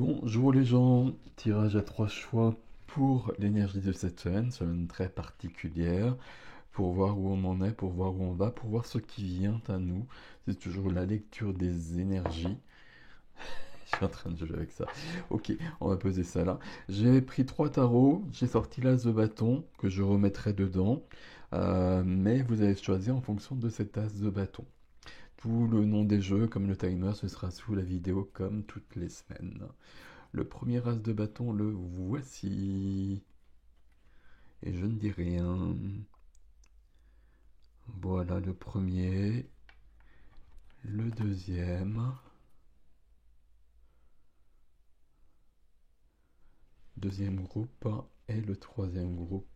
Bonjour les gens, tirage à trois choix pour l'énergie de cette semaine très particulière, pour voir où on en est, pour voir où on va, pour voir ce qui vient à nous. C'est toujours la lecture des énergies. Je suis en train de jouer avec ça. Ok, on va poser ça là. J'ai pris trois tarots, j'ai sorti l'as de bâton que je remettrai dedans, mais vous allez choisir en fonction de cet as de bâton. Tout le nom des jeux, comme le timer, ce sera sous la vidéo comme toutes les semaines. Le premier as de bâton, le voici. Et je ne dis rien. Voilà le premier. Le deuxième. Deuxième groupe. Et le troisième groupe.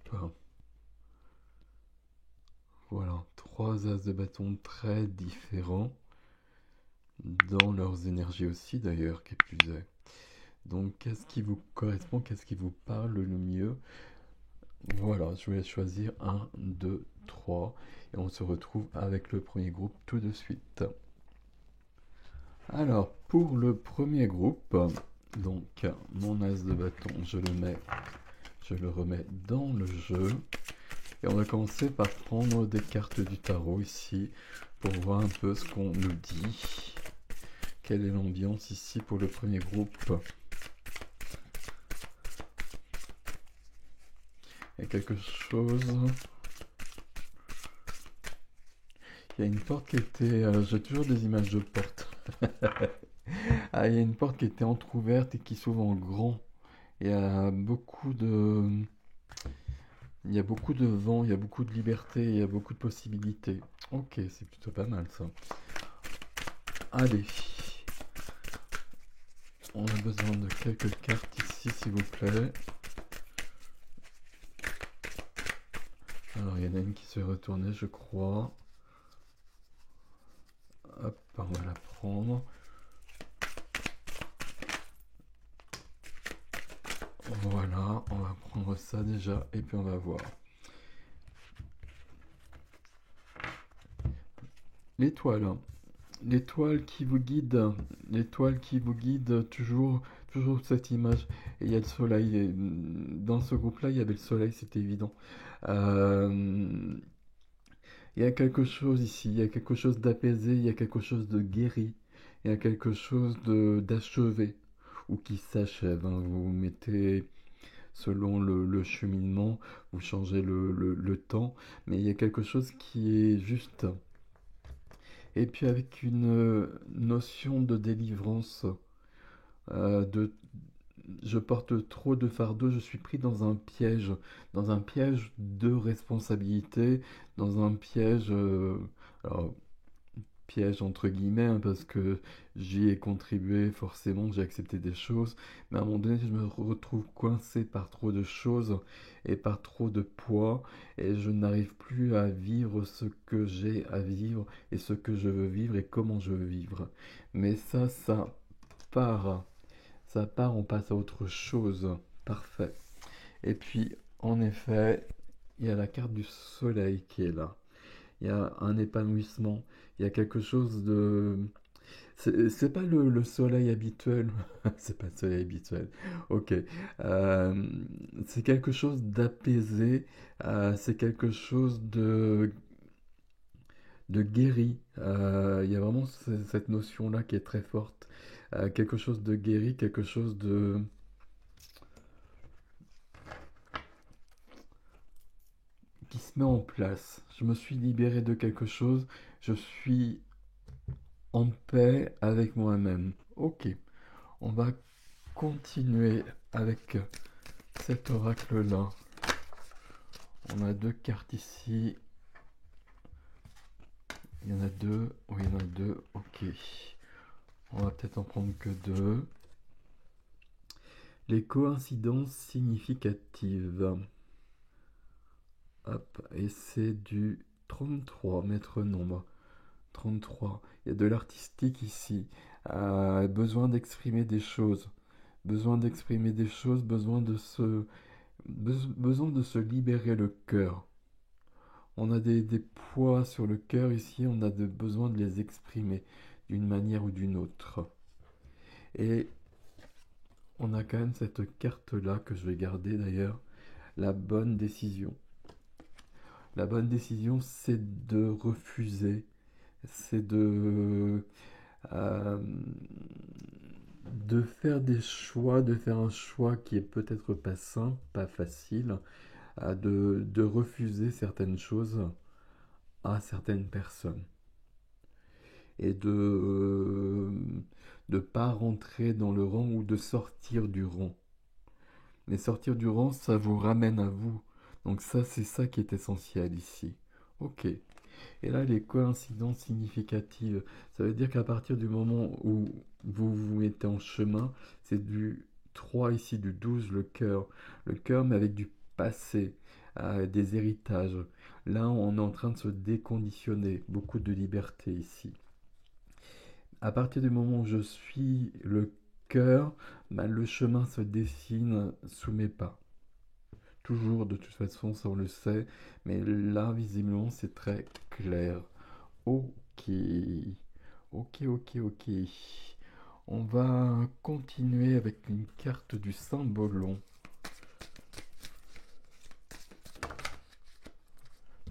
Voilà, trois as de bâton très différents. Dans leurs énergies aussi d'ailleurs, qui plus est. Donc qu'est-ce qui vous correspond, qu'est-ce qui vous parle le mieux? Voilà, je vais choisir un, 2, 3. Et on se retrouve avec le premier groupe tout de suite. Alors, pour le premier groupe, donc mon as de bâton, je le remets dans le jeu. Et on va commencer par prendre des cartes du tarot ici pour voir un peu ce qu'on nous dit. Quelle est l'ambiance ici pour le premier groupe? Il y a quelque chose. Il y a une porte qui était. J'ai toujours des images de porte. Ah, il y a une porte qui était entrouverte et qui s'ouvre en grand. Il y a beaucoup de. Il y a beaucoup de vent, il y a beaucoup de liberté, il y a beaucoup de possibilités. Ok, c'est plutôt pas mal ça. Allez. On a besoin de quelques cartes ici, s'il vous plaît. Alors, il y en a une qui se retournée, je crois. Hop, on va la prendre. Voilà, on va prendre ça déjà, et puis on va voir. L'étoile. L'étoile qui vous guide, toujours cette image. Et il y a le soleil. Et dans ce groupe-là, il y avait le soleil, c'était évident. Euh, il y a quelque chose ici, il y a quelque chose d'apaisé, il y a quelque chose de guéri, il y a quelque chose de d'achevé ou qui s'achève, hein. Vous mettez selon le cheminement, vous changez le temps, mais il y a quelque chose qui est juste. Et puis avec une notion de délivrance, de je porte trop de fardeau, je suis pris dans un piège de responsabilité, dans un piège, alors piège entre guillemets, hein, parce que j'y ai contribué forcément, j'ai accepté des choses, mais à un moment donné, je me retrouve coincé par trop de choses et par trop de poids, et je n'arrive plus à vivre ce que j'ai à vivre et ce que je veux vivre et comment je veux vivre. Mais ça part, ça part, on passe à autre chose. Parfait. Et puis, en effet, il y a la carte du soleil qui est là. Il y a un épanouissement, il y a quelque chose de... C'est pas le soleil habituel, c'est pas le soleil habituel, ok. Euh, c'est quelque chose d'apaisé, c'est quelque chose de guéri. Il y a vraiment cette notion-là qui est très forte. Quelque chose de guéri, quelque chose de... qui se met en place. Je me suis libéré de quelque chose, je suis en paix avec moi-même. Ok, on va continuer avec cet oracle-là. On a deux cartes ici. Il y en a deux. Oui, il y en a deux. Ok. On va peut-être en prendre que deux. Les coïncidences significatives. Hop. Et c'est du 33, maître nombre. 33. Il y a de l'artistique ici. Besoin d'exprimer des choses. Besoin d'exprimer des choses. Besoin de se libérer le cœur. On a des poids sur le cœur ici, on a besoin de les exprimer d'une manière ou d'une autre. Et on a quand même cette carte-là que je vais garder d'ailleurs, la bonne décision. La bonne décision, c'est de refuser, c'est euh, de faire des choix, de faire un choix qui est peut-être pas simple, pas facile, de refuser certaines choses à certaines personnes et de pas rentrer dans le rang ou de sortir du rang. Mais sortir du rang, ça vous ramène à vous. Donc ça, c'est ça qui est essentiel ici. Ok. Et là, les coïncidences significatives, ça veut dire qu'à partir du moment où vous vous mettez en chemin, c'est du 3 ici, du 12, le cœur, mais avec du passé, des héritages. Là, on est en train de se déconditionner, beaucoup de liberté ici. À partir du moment où je suis le cœur, bah, le chemin se dessine sous mes pas. Toujours, de toute façon, ça on le sait, mais là, visiblement, c'est très clair. Ok, ok. On va continuer avec une carte du Saint-Bolon.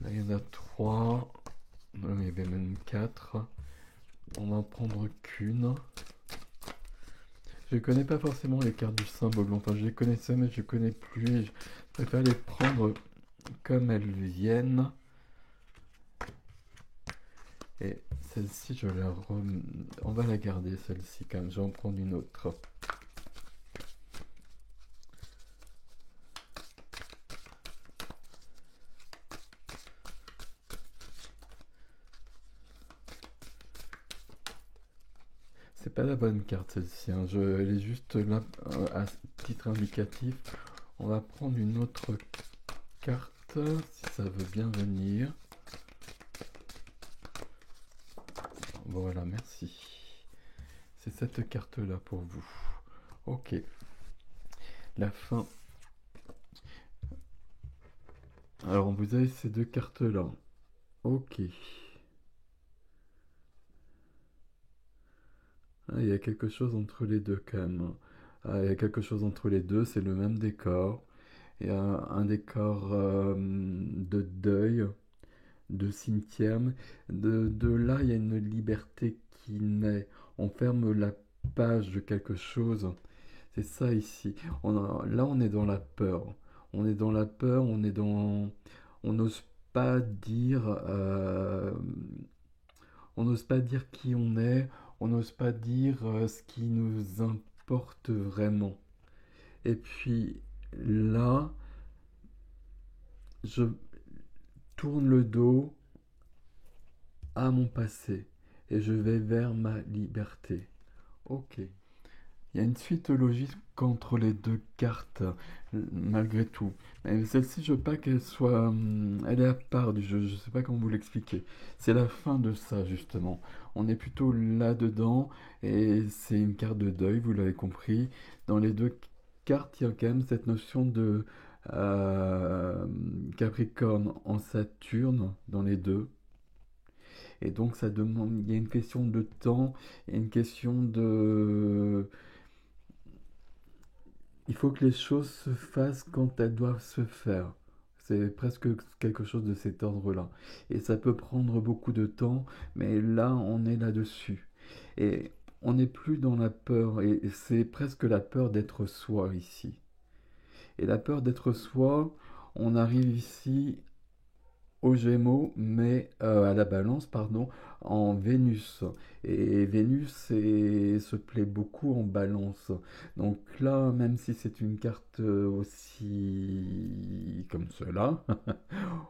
Là, il y en a 3. Il y avait même 4. On va en prendre qu'une. Je connais pas forcément les cartes du Saint-Bolon. Enfin, je les connaissais, mais je connais plus. Je préfère les prendre comme elles viennent. Et celle-ci, on va la garder, celle-ci, quand même. Je vais en prendre une autre. C'est pas la bonne carte, celle-ci, hein. Elle est juste là, à titre indicatif. On va prendre une autre carte, si ça veut bien venir. Voilà, merci. C'est cette carte-là pour vous. Ok. La fin. Alors, vous avez ces deux cartes-là. Ok. Ah, il y a quelque chose entre les deux quand même. Ah, il y a quelque chose entre les deux, c'est le même décor. Il y a un décor de deuil, de cimetière. De là, il y a une liberté qui naît. On ferme la page de quelque chose. C'est ça ici. Là, on est dans la peur. On est dans la peur, on est dans... On n'ose pas dire... on n'ose pas dire qui on est, on n'ose pas dire ce qui nous importe vraiment. Et puis là, je tourne le dos à mon passé et je vais vers ma liberté. Ok. Il y a une suite logique entre les deux cartes, malgré tout. Mais celle-ci, je veux pas qu'elle soit... elle est à part du jeu, je sais pas comment vous l'expliquer. C'est la fin de ça, justement. On est plutôt là-dedans, et c'est une carte de deuil, vous l'avez compris. Dans les deux cartes, il y a quand même cette notion de euh, Capricorne en Saturne, dans les deux. Et donc, ça demande... Il y a une question de temps, il y a une question de... Il faut que les choses se fassent quand elles doivent se faire. C'est presque quelque chose de cet ordre-là. Et ça peut prendre beaucoup de temps, mais là, on est là-dessus. Et on n'est plus dans la peur, et c'est presque la peur d'être soi ici. Et la peur d'être soi, on arrive ici aux Gémeaux, mais à la Balance, pardon, en Vénus. Et Vénus se plaît beaucoup en Balance. Donc là, même si c'est une carte aussi comme cela,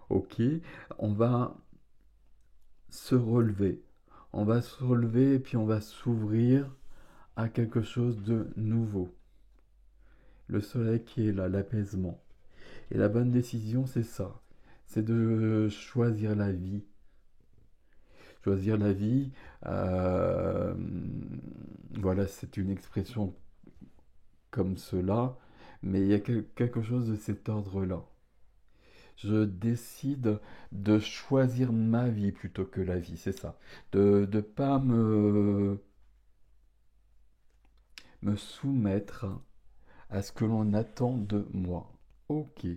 ok, on va se relever. On va se relever et puis on va s'ouvrir à quelque chose de nouveau. Le soleil qui est là, l'apaisement. Et la bonne décision, c'est ça. C'est de choisir la vie. Choisir la vie, euh, voilà, c'est une expression comme cela, mais il y a quelque chose de cet ordre-là. Je décide de choisir ma vie plutôt que la vie, c'est ça. De ne pas me soumettre à ce que l'on attend de moi. Ok,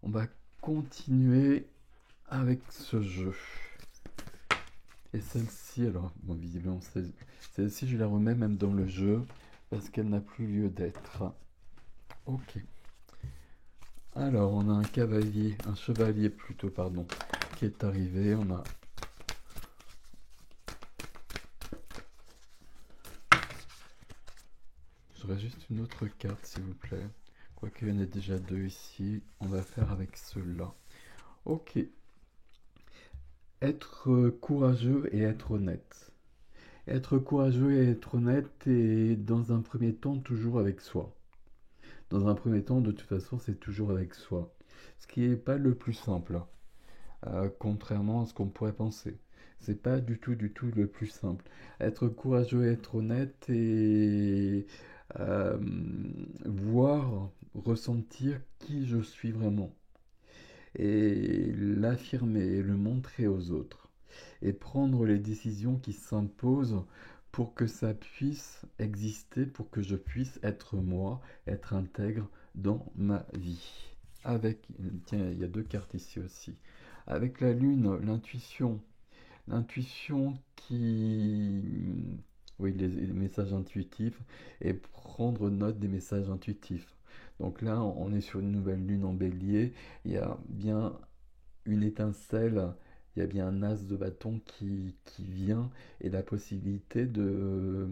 on va continuer avec ce jeu. Et celle-ci, alors, bon, visiblement, celle-ci, je la remets même dans le jeu parce qu'elle n'a plus lieu d'être. Ok. Alors, on a un chevalier plutôt, pardon, qui est arrivé. On a j'aurais juste une autre carte, s'il vous plaît. Quoique, il y en a déjà deux ici. On va faire avec ceux-là. Ok. Être courageux et être honnête. Être courageux et être honnête et dans un premier temps toujours avec soi. Dans un premier temps, de toute façon, c'est toujours avec soi. Ce qui n'est pas le plus simple, contrairement à ce qu'on pourrait penser. C'est pas du tout le plus simple. Être courageux et être honnête et euh, voir, ressentir qui je suis vraiment. Et l'affirmer et le montrer aux autres. Et prendre les décisions qui s'imposent pour que ça puisse exister, pour que je puisse être moi, être intègre dans ma vie. Avec, tiens, il y a deux cartes ici aussi. Avec la lune, l'intuition. L'intuition qui... Oui, les messages intuitifs et prendre note des messages intuitifs. Donc là, on est sur une nouvelle lune en bélier. Il y a bien une étincelle, il y a bien un as de bâton qui vient et la possibilité de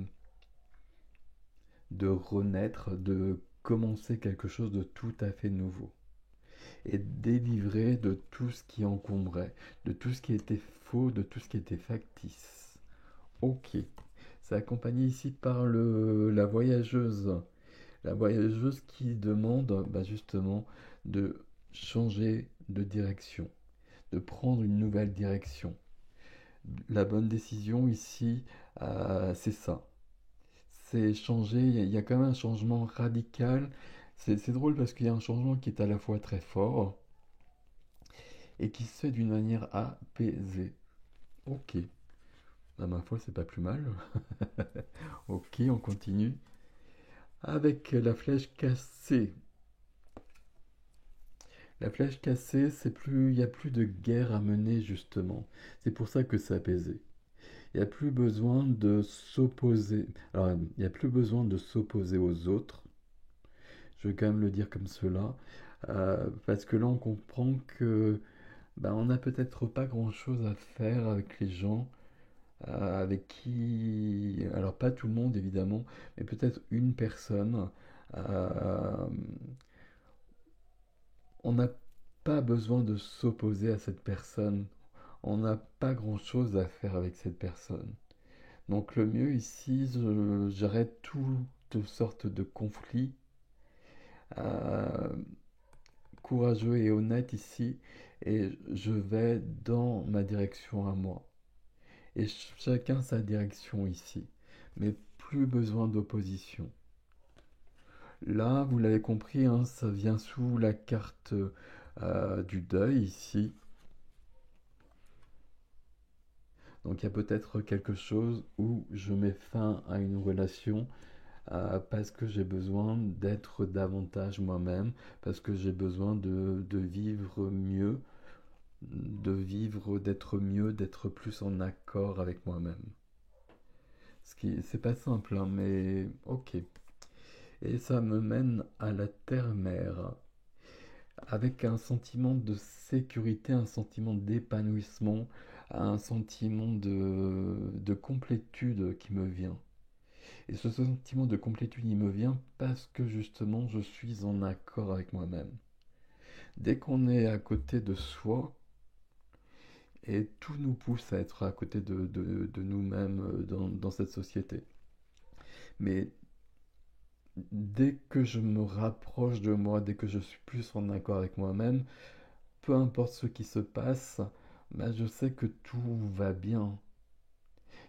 renaître, de commencer quelque chose de tout à fait nouveau et délivrer de tout ce qui encombrait, de tout ce qui était faux, de tout ce qui était factice. Ok, c'est accompagné ici par la voyageuse qui demande justement de changer de direction, de prendre une nouvelle direction. La bonne décision ici, c'est ça. C'est changer, il y a quand même un changement radical. C'est drôle parce qu'il y a un changement qui est à la fois très fort et qui se fait d'une manière apaisée. Ok, ma foi, c'est pas plus mal. Ok, on continue. Avec la flèche cassée. La flèche cassée, il n'y a plus de guerre à mener justement. C'est pour ça que c'est apaisé. Il n'y a plus besoin de s'opposer. Alors, il n'y a plus besoin de s'opposer aux autres. Je vais quand même le dire comme cela. Parce que là, on comprend que on n'a peut-être pas grand-chose à faire avec les gens avec qui... Alors, pas tout le monde, évidemment, mais peut-être une personne. euh, on n'a pas besoin de s'opposer à cette personne. On n'a pas grand-chose à faire avec cette personne. Donc le mieux ici, j'arrête toutes sortes de conflits. euh, Courageux et honnête ici. Et je vais dans ma direction à moi. Et chacun sa direction ici. Mais plus besoin d'opposition. Là, vous l'avez compris, hein, ça vient sous la carte du deuil ici. Donc il y a peut-être quelque chose où je mets fin à une relation parce que j'ai besoin d'être davantage moi-même, parce que j'ai besoin de vivre mieux, d'être mieux, d'être plus en accord avec moi-même. Ce qui, c'est pas simple, hein, mais ok. Et ça me mène à la terre-mère, avec un sentiment de sécurité, un sentiment d'épanouissement, un sentiment de complétude qui me vient. Et ce sentiment de complétude, il me vient parce que justement, je suis en accord avec moi-même. Dès qu'on est à côté de soi, et tout nous pousse à être à côté de nous-mêmes dans cette société. Mais dès que je me rapproche de moi, dès que je suis plus en accord avec moi-même, peu importe ce qui se passe, je sais que tout va bien.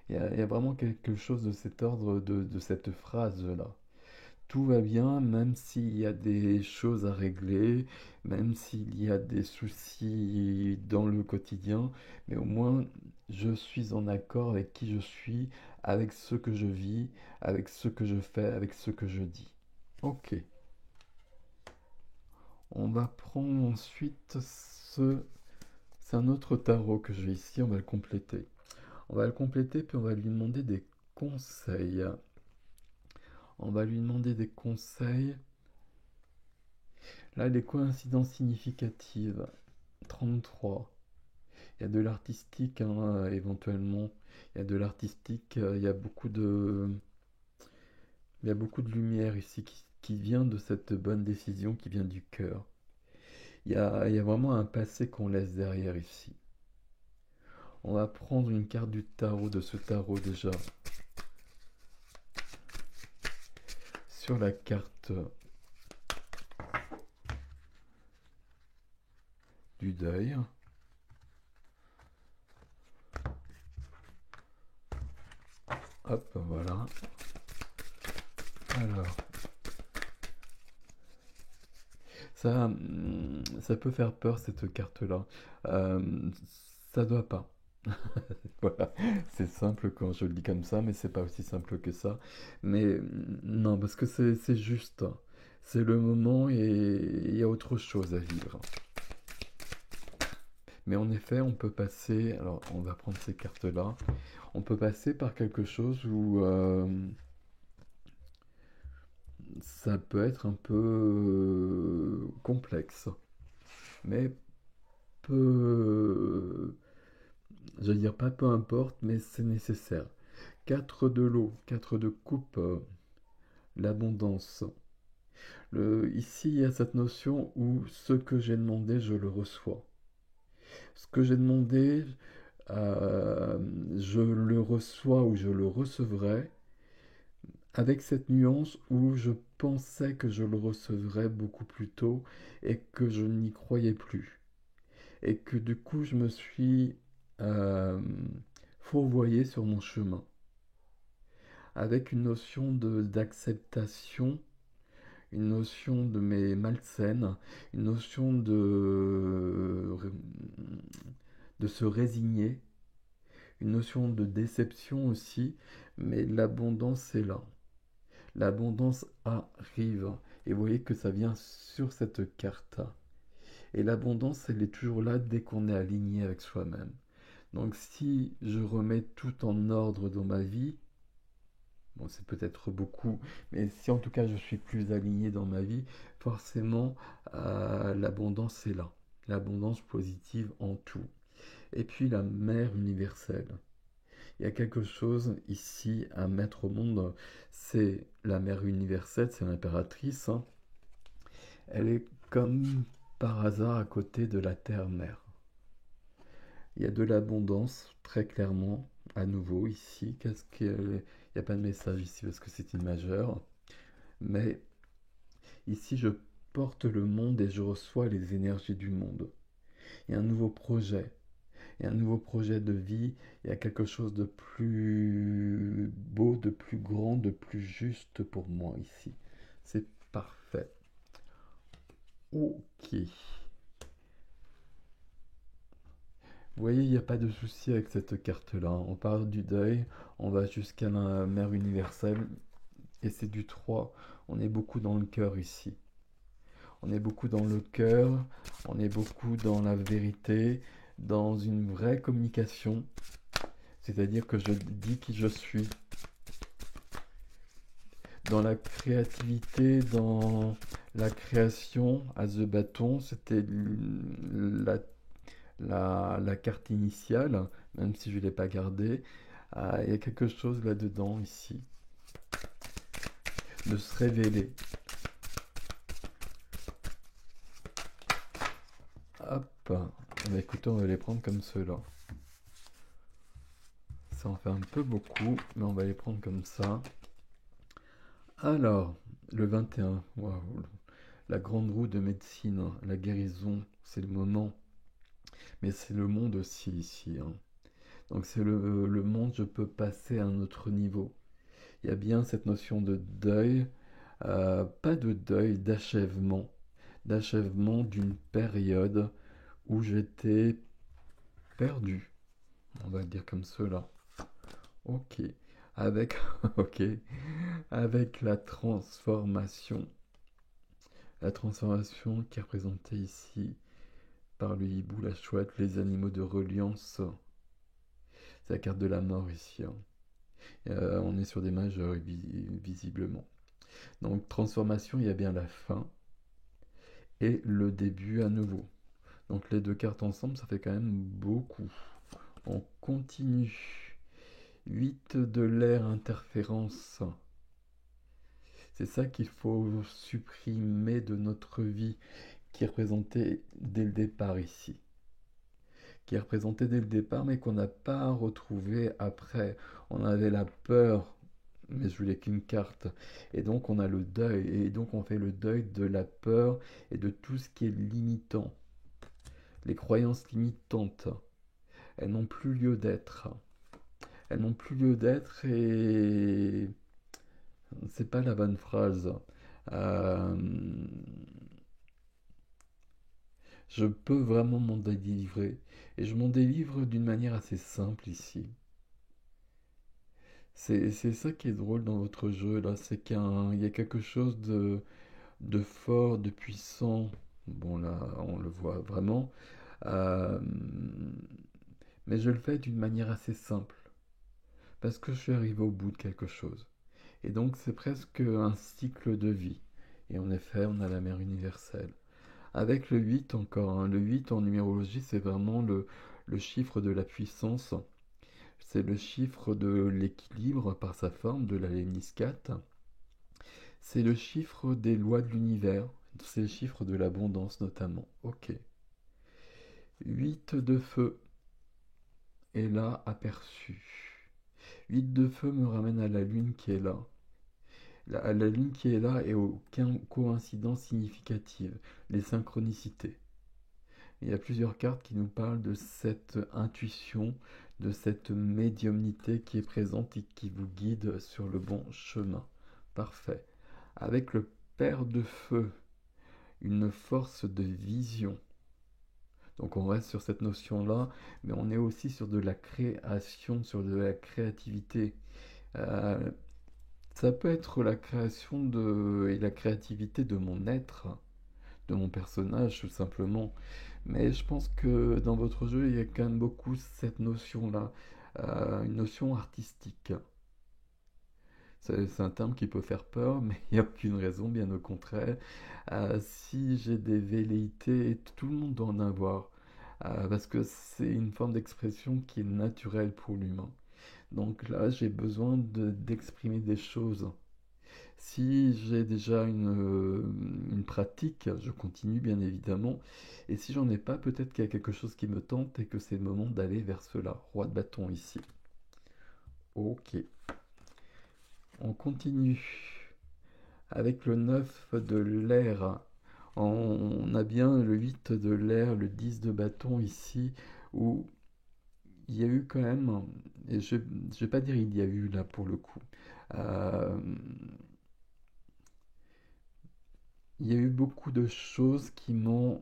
Il y a vraiment quelque chose de cet ordre, de cette phrase-là. Tout va bien, même s'il y a des choses à régler, même s'il y a des soucis dans le quotidien, mais au moins je suis en accord avec qui je suis, avec ce que je vis, avec ce que je fais, avec ce que je dis. Ok. On va prendre ensuite ce... C'est un autre tarot que j'ai ici, on va le compléter. On va le compléter, puis on va lui demander des conseils. On va lui demander des conseils. Là, les coïncidences significatives. 33. Il y a de l'artistique, hein, éventuellement. Il y a de l'artistique, il y a beaucoup de lumière ici qui vient de cette bonne décision, qui vient du cœur. Il y a vraiment un passé qu'on laisse derrière ici. On va prendre une carte du tarot, de ce tarot déjà. Sur la carte du deuil. Hop, voilà. Alors, ça peut faire peur cette carte-là. Ça doit pas. Voilà, c'est simple quand je le dis comme ça, mais c'est pas aussi simple que ça. Mais non, parce que c'est juste. C'est le moment et il y a autre chose à vivre. Mais en effet, on peut passer. Alors, on va prendre ces cartes-là. On peut passer par quelque chose où ça peut être un peu complexe, mais peu, je veux dire pas peu importe, mais c'est nécessaire. 4 de l'eau, 4 de coupe, l'abondance. Ici, il y a cette notion où ce que j'ai demandé, je le reçois. Ce que j'ai demandé, euh, je le reçois ou je le recevrai, avec cette nuance où je pensais que je le recevrais beaucoup plus tôt et que je n'y croyais plus. Et que du coup, je me suis euh, fourvoyé sur mon chemin, avec une notion d'acceptation, une notion de mes malsaines, une notion de se résigner, une notion de déception aussi, mais l'abondance est là. L'abondance arrive. Et vous voyez que ça vient sur cette carte. Et l'abondance, elle est toujours là dès qu'on est aligné avec soi-même. Donc si je remets tout en ordre dans ma vie, bon c'est peut-être beaucoup, mais si en tout cas je suis plus aligné dans ma vie, forcément l'abondance est là. L'abondance positive en tout. Et puis la mère universelle. Il y a quelque chose ici à mettre au monde, c'est la mère universelle, c'est l'impératrice, hein. Elle est comme par hasard à côté de la terre-mère. Il y a de l'abondance, très clairement, à nouveau ici. Il n'y a pas de message ici parce que c'est une majeure. Mais ici, je porte le monde et je reçois les énergies du monde. Il y a un nouveau projet. Il y a un nouveau projet de vie. Il y a quelque chose de plus beau, de plus grand, de plus juste pour moi ici. C'est parfait. Ok. Vous voyez, il n'y a pas de souci avec cette carte-là. On part du deuil, on va jusqu'à la mère universelle, et c'est du 3. On est beaucoup dans le cœur ici. On est beaucoup dans le cœur, on est beaucoup dans la vérité, dans une vraie communication. C'est-à-dire que je dis qui je suis. Dans la créativité, dans la création, à The Bâton, c'était la carte initiale, même si je ne l'ai pas gardée. Il y a quelque chose là-dedans, ici, de se révéler. Hop. Bah, écoutez, on va les prendre comme ceux-là. Ça en fait un peu beaucoup, mais on va les prendre comme ça. Alors, le 21, waouh, la grande roue de médecine, la guérison, c'est le moment. Mais c'est le monde aussi ici, hein. Donc c'est le monde, je peux passer à un autre niveau. Il y a bien cette notion de deuil, pas de deuil, d'achèvement d'une période où j'étais perdu, on va le dire comme cela. Ok, avec, ok, avec la transformation, La transformation qui est représentée ici par le hibou, la chouette, les animaux de reliance. C'est la carte de la mort ici, hein. On est sur des majeurs visiblement. Donc transformation, il y a bien la fin et le début à nouveau. Donc les deux cartes ensemble, ça fait quand même beaucoup. On continue. 8 de l'air, interférence. C'est ça qu'il faut supprimer de notre vie, qui est représenté dès le départ ici. Qui est représenté dès le départ, mais qu'on n'a pas retrouvé après. On avait la peur, mais je voulais qu'une carte. Et donc on a le deuil, et donc on fait le deuil de la peur et de tout ce qui est limitant. Les croyances limitantes, elles n'ont plus lieu d'être. Elles n'ont plus lieu d'être et c'est pas la bonne phrase. Euh, je peux vraiment m'en délivrer. Et je m'en délivre d'une manière assez simple ici. C'est ça qui est drôle dans votre jeu là, c'est qu'il y a quelque chose de fort, de puissant. Bon là, on le voit vraiment. Euh, mais je le fais d'une manière assez simple. Parce que je suis arrivé au bout de quelque chose. Et donc c'est presque un cycle de vie. Et en effet, on a la mère universelle. Avec le 8 encore, hein. Le 8 en numérologie, c'est vraiment le chiffre de la puissance. C'est le chiffre de l'équilibre par sa forme, de la léniscate. C'est le chiffre des lois de l'univers. C'est le chiffre de l'abondance notamment. Ok. 8 de feu est là aperçu. 8 de feu me ramène à la lune qui est là. La lune qui est là et aucune coïncidence significative. Les synchronicités. Il y a plusieurs cartes qui nous parlent de cette intuition, de cette médiumnité qui est présente et qui vous guide sur le bon chemin. Parfait. Avec le Père de Feu, une force de vision. Donc on reste sur cette notion-là, mais on est aussi sur de la création, sur de la créativité. Euh, Ça peut être la création et la créativité de mon être, de mon personnage tout simplement. Mais je pense que dans votre jeu, il y a quand même beaucoup cette notion-là, une notion artistique. C'est un terme qui peut faire peur, mais il n'y a aucune raison, bien au contraire. Si j'ai des velléités, tout le monde doit en avoir, parce que c'est une forme d'expression qui est naturelle pour l'humain. Donc là, j'ai besoin d'exprimer des choses. Si j'ai déjà une pratique, je continue bien évidemment. Et si j'en ai pas, peut-être qu'il y a quelque chose qui me tente et que c'est le moment d'aller vers cela. Roi de bâton ici. Ok. On continue avec le 9 de l'air. On a bien le 8 de l'air, le 10 de bâton ici, où il y a eu quand même, et je ne vais pas dire il y a eu là pour le coup, euh, il y a eu beaucoup de choses qui m'ont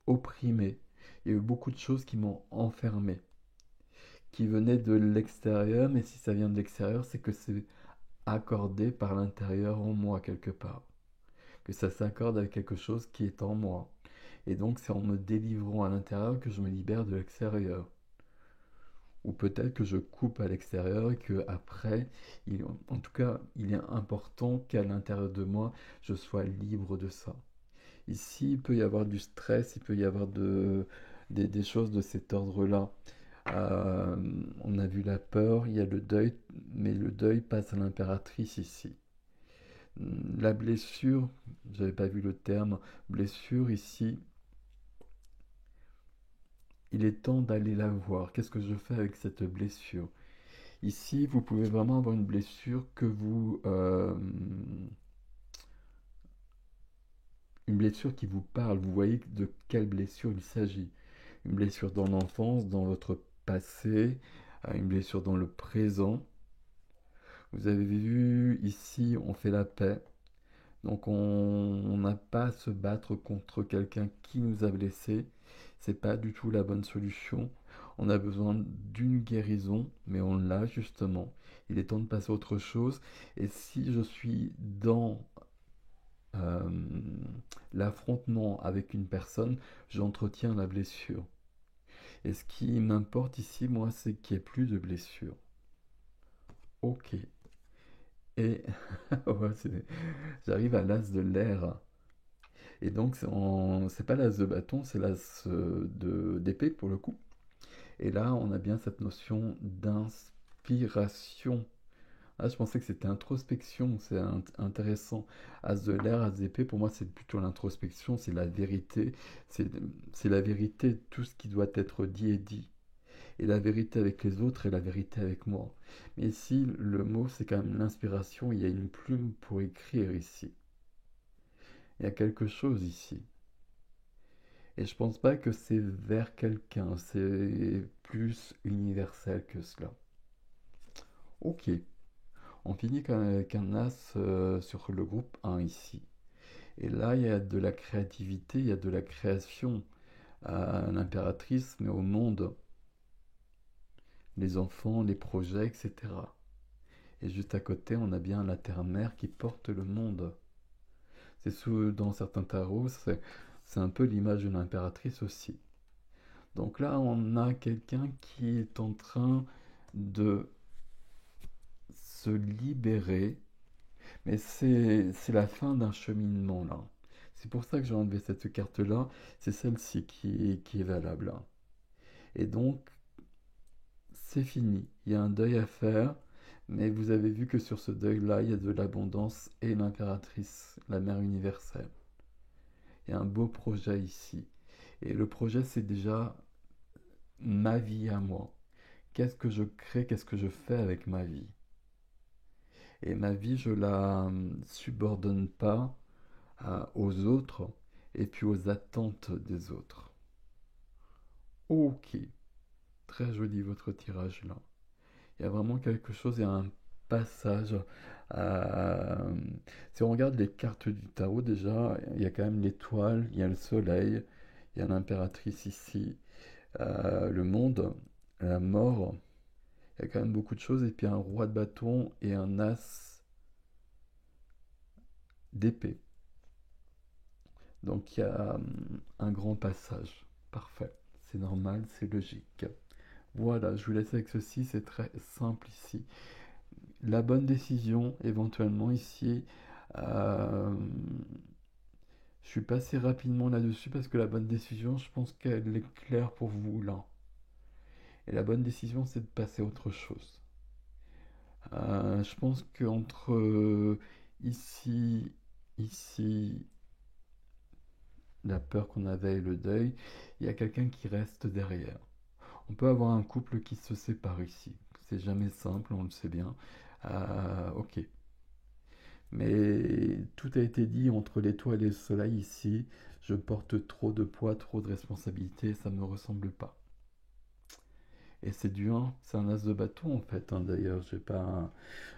opprimé. Il y a eu beaucoup de choses qui m'ont enfermé, qui venaient de l'extérieur, mais si ça vient de l'extérieur, c'est que c'est accordé par l'intérieur en moi quelque part. Que ça s'accorde avec quelque chose qui est en moi. Et donc c'est en me délivrant à l'intérieur que je me libère de l'extérieur. Ou peut-être que je coupe à l'extérieur et que après, en tout cas, il est important qu'à l'intérieur de moi, je sois libre de ça. Ici, il peut y avoir du stress, il peut y avoir des choses de cet ordre-là. Euh, on a vu la peur, il y a le deuil, mais le deuil passe à l'impératrice ici. La blessure, j'avais pas vu le terme, blessure ici, il est temps d'aller la voir. Qu'est-ce que je fais avec cette blessure? Ici, vous pouvez vraiment avoir une blessure une blessure qui vous parle. Vous voyez de quelle blessure il s'agit. Une blessure dans l'enfance, dans votre passé, une blessure dans le présent. Vous avez vu ici, on fait la paix. Donc on n'a pas à se battre contre quelqu'un qui nous a blessés. C'est pas du tout la bonne solution. On a besoin d'une guérison, mais on l'a justement. Il est temps de passer à autre chose. Et si je suis dans euh, l'affrontement avec une personne, j'entretiens la blessure. Et ce qui m'importe ici, moi, c'est qu'il n'y ait plus de blessure. Ok. Et ouais, j'arrive à l'as de l'air. Et donc, c'est pas l'as de bâton, c'est l'as d'épée pour le coup. Et là, on a bien cette notion d'inspiration. Ah, je pensais que c'était introspection, c'est intéressant. As de l'air, as d'épée, pour moi, c'est plutôt l'introspection, c'est la vérité. C'est c'est la vérité, tout ce qui doit être dit est dit. Et la vérité avec les autres et la vérité avec moi. Mais ici, le mot, c'est quand même l'inspiration. Il y a une plume pour écrire ici. Il y a quelque chose ici. Et je pense pas que c'est vers quelqu'un, c'est plus universel que cela. Ok, on finit quand même avec un as sur le groupe 1 ici. Et là, il y a de la créativité, il y a de la création à l'impératrice, mais au monde, les enfants, les projets, etc. Et juste à côté, on a bien la terre-mère qui porte le monde. Dans certains tarots, c'est un peu l'image de l'impératrice aussi. Donc là, on a quelqu'un qui est en train de se libérer, mais c'est la fin d'un cheminement là. C'est pour ça que j'ai enlevé cette carte-là, c'est celle-ci qui est valable, là. Et donc, c'est fini. Il y a un deuil à faire, mais vous avez vu que sur ce deuil-là, il y a de l'abondance et l'impératrice, la mère universelle. Il y a un beau projet ici. Et le projet, c'est déjà ma vie à moi. Qu'est-ce que je crée, qu'est-ce que je fais avec ma vie? Et ma vie, je la subordonne pas aux autres et puis aux attentes des autres. Ok, très joli votre tirage là. Il y a vraiment quelque chose, il y a un passage. euh, Si on regarde les cartes du tarot, déjà, il y a quand même l'étoile, il y a le soleil, il y a l'impératrice ici, le monde, la mort. Il y a quand même beaucoup de choses. Et puis un roi de bâton et un as d'épée. Donc il y a un grand passage. Parfait. C'est normal, c'est logique. Voilà, je vous laisse avec ceci, c'est très simple ici. La bonne décision, éventuellement ici, euh, je suis passé rapidement là-dessus parce que la bonne décision, je pense qu'elle est claire pour vous là. Et la bonne décision, c'est de passer à autre chose. Je pense qu'entre ici, ici, la peur qu'on avait et le deuil, il y a quelqu'un qui reste derrière. On peut avoir un couple qui se sépare ici. C'est jamais simple, on le sait bien. Ok. Mais tout a été dit entre l'étoile et le soleil ici. Je porte trop de poids, trop de responsabilités, ça ne me ressemble pas. Et c'est du 1, c'est un as de bâton en fait, hein, d'ailleurs. J'ai pas,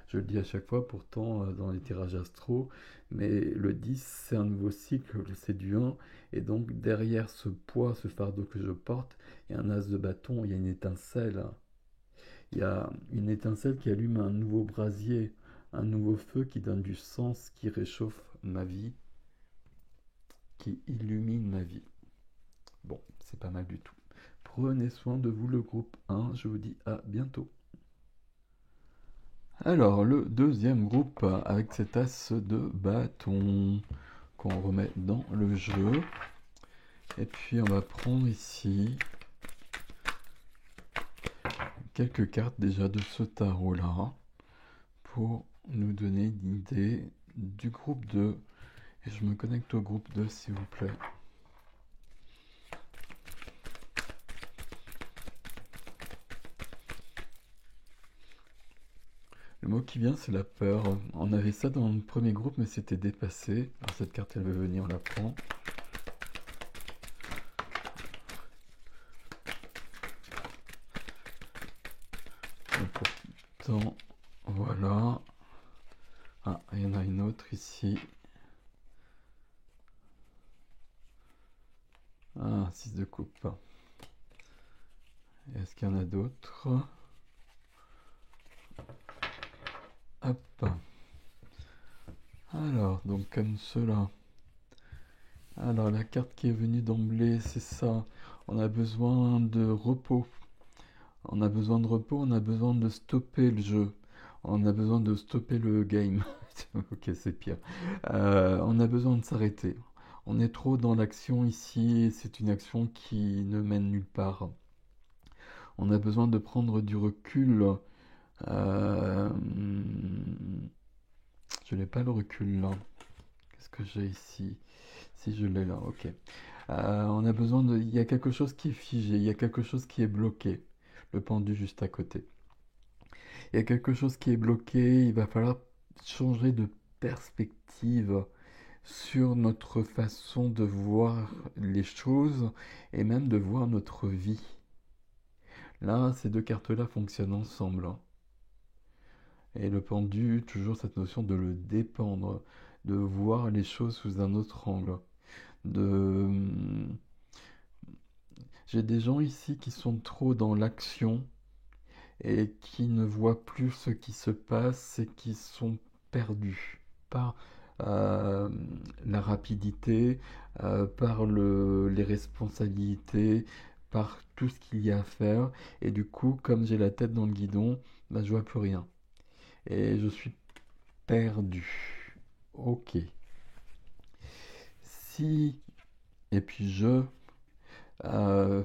je le dis à chaque fois pourtant dans les tirages astro, mais le 10 c'est un nouveau cycle, c'est du 1, et donc derrière ce poids, ce fardeau que je porte, il y a un as de bâton, il y a une étincelle. Il y a une étincelle qui allume un nouveau brasier, un nouveau feu qui donne du sens, qui réchauffe ma vie, qui illumine ma vie. Bon, c'est pas mal du tout. Prenez soin de vous, le groupe 1. Je vous dis à bientôt. Alors, le deuxième groupe avec cet as de bâton qu'on remet dans le jeu. Et puis, on va prendre ici quelques cartes déjà de ce tarot-là pour nous donner une idée du groupe 2. Et je me connecte au groupe 2, s'il vous plaît. Le mot qui vient, c'est la peur. On avait ça dans le premier groupe, mais c'était dépassé. Alors cette carte, elle veut venir, on la prend. Pourtant, voilà. Ah, il y en a une autre ici. Ah, 6 de coupe. Est-ce qu'il y en a d'autres? Hop. Alors, donc comme cela. Alors, la carte qui est venue d'emblée, c'est ça. On a besoin de repos. On a besoin de repos, on a besoin de stopper le jeu. On a besoin de stopper le game. Ok, c'est pire. On a besoin de s'arrêter. On est trop dans l'action ici, et c'est une action qui ne mène nulle part. On a besoin de prendre du recul. Euh, je n'ai pas le recul là. Qu'est-ce que j'ai ici? Si je l'ai là, ok. On a besoin de. Il y a quelque chose qui est figé, il y a quelque chose qui est bloqué. Le pendu juste à côté. Il y a quelque chose qui est bloqué, il va falloir changer de perspective sur notre façon de voir les choses et même de voir notre vie. Là, ces deux cartes-là fonctionnent ensemble, hein. Et le pendu, toujours cette notion de le dépendre, de voir les choses sous un autre angle. De... J'ai des gens ici qui sont trop dans l'action et qui ne voient plus ce qui se passe et qui sont perdus par euh, la rapidité, par les responsabilités, par tout ce qu'il y a à faire. Et du coup, comme j'ai la tête dans le guidon, bah, je vois plus rien. Et je suis perdu. Ok. Si, et puis je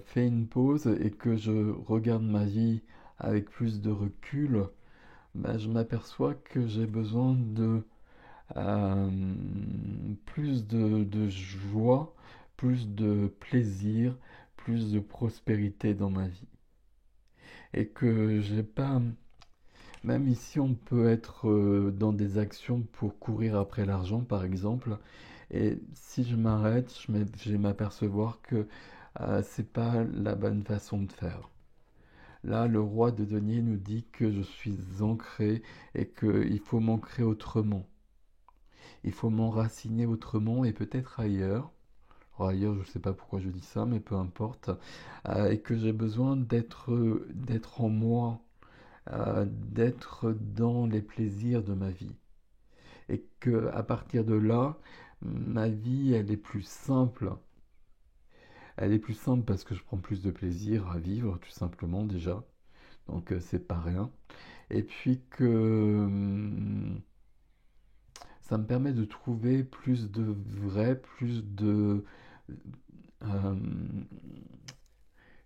fais une pause et que je regarde ma vie avec plus de recul, bah, je m'aperçois que j'ai besoin de euh, plus de joie, plus de plaisir, plus de prospérité dans ma vie. Et que j'ai pas, même ici on peut être dans des actions pour courir après l'argent par exemple, et si je m'arrête, je vais m'apercevoir que c'est pas la bonne façon de faire. Là, le roi de denier nous dit que je suis ancré et qu'il faut m'ancrer autrement. Il faut m'enraciner autrement et peut-être ailleurs. Alors ailleurs, je ne sais pas pourquoi je dis ça, mais peu importe. Et que j'ai besoin d'être en moi, d'être dans les plaisirs de ma vie. Et que à partir de là, ma vie, elle est plus simple. Elle est plus simple parce que je prends plus de plaisir à vivre, tout simplement déjà. Donc c'est pas rien. Et puis que ça me permet de trouver plus de vrai, plus de euh,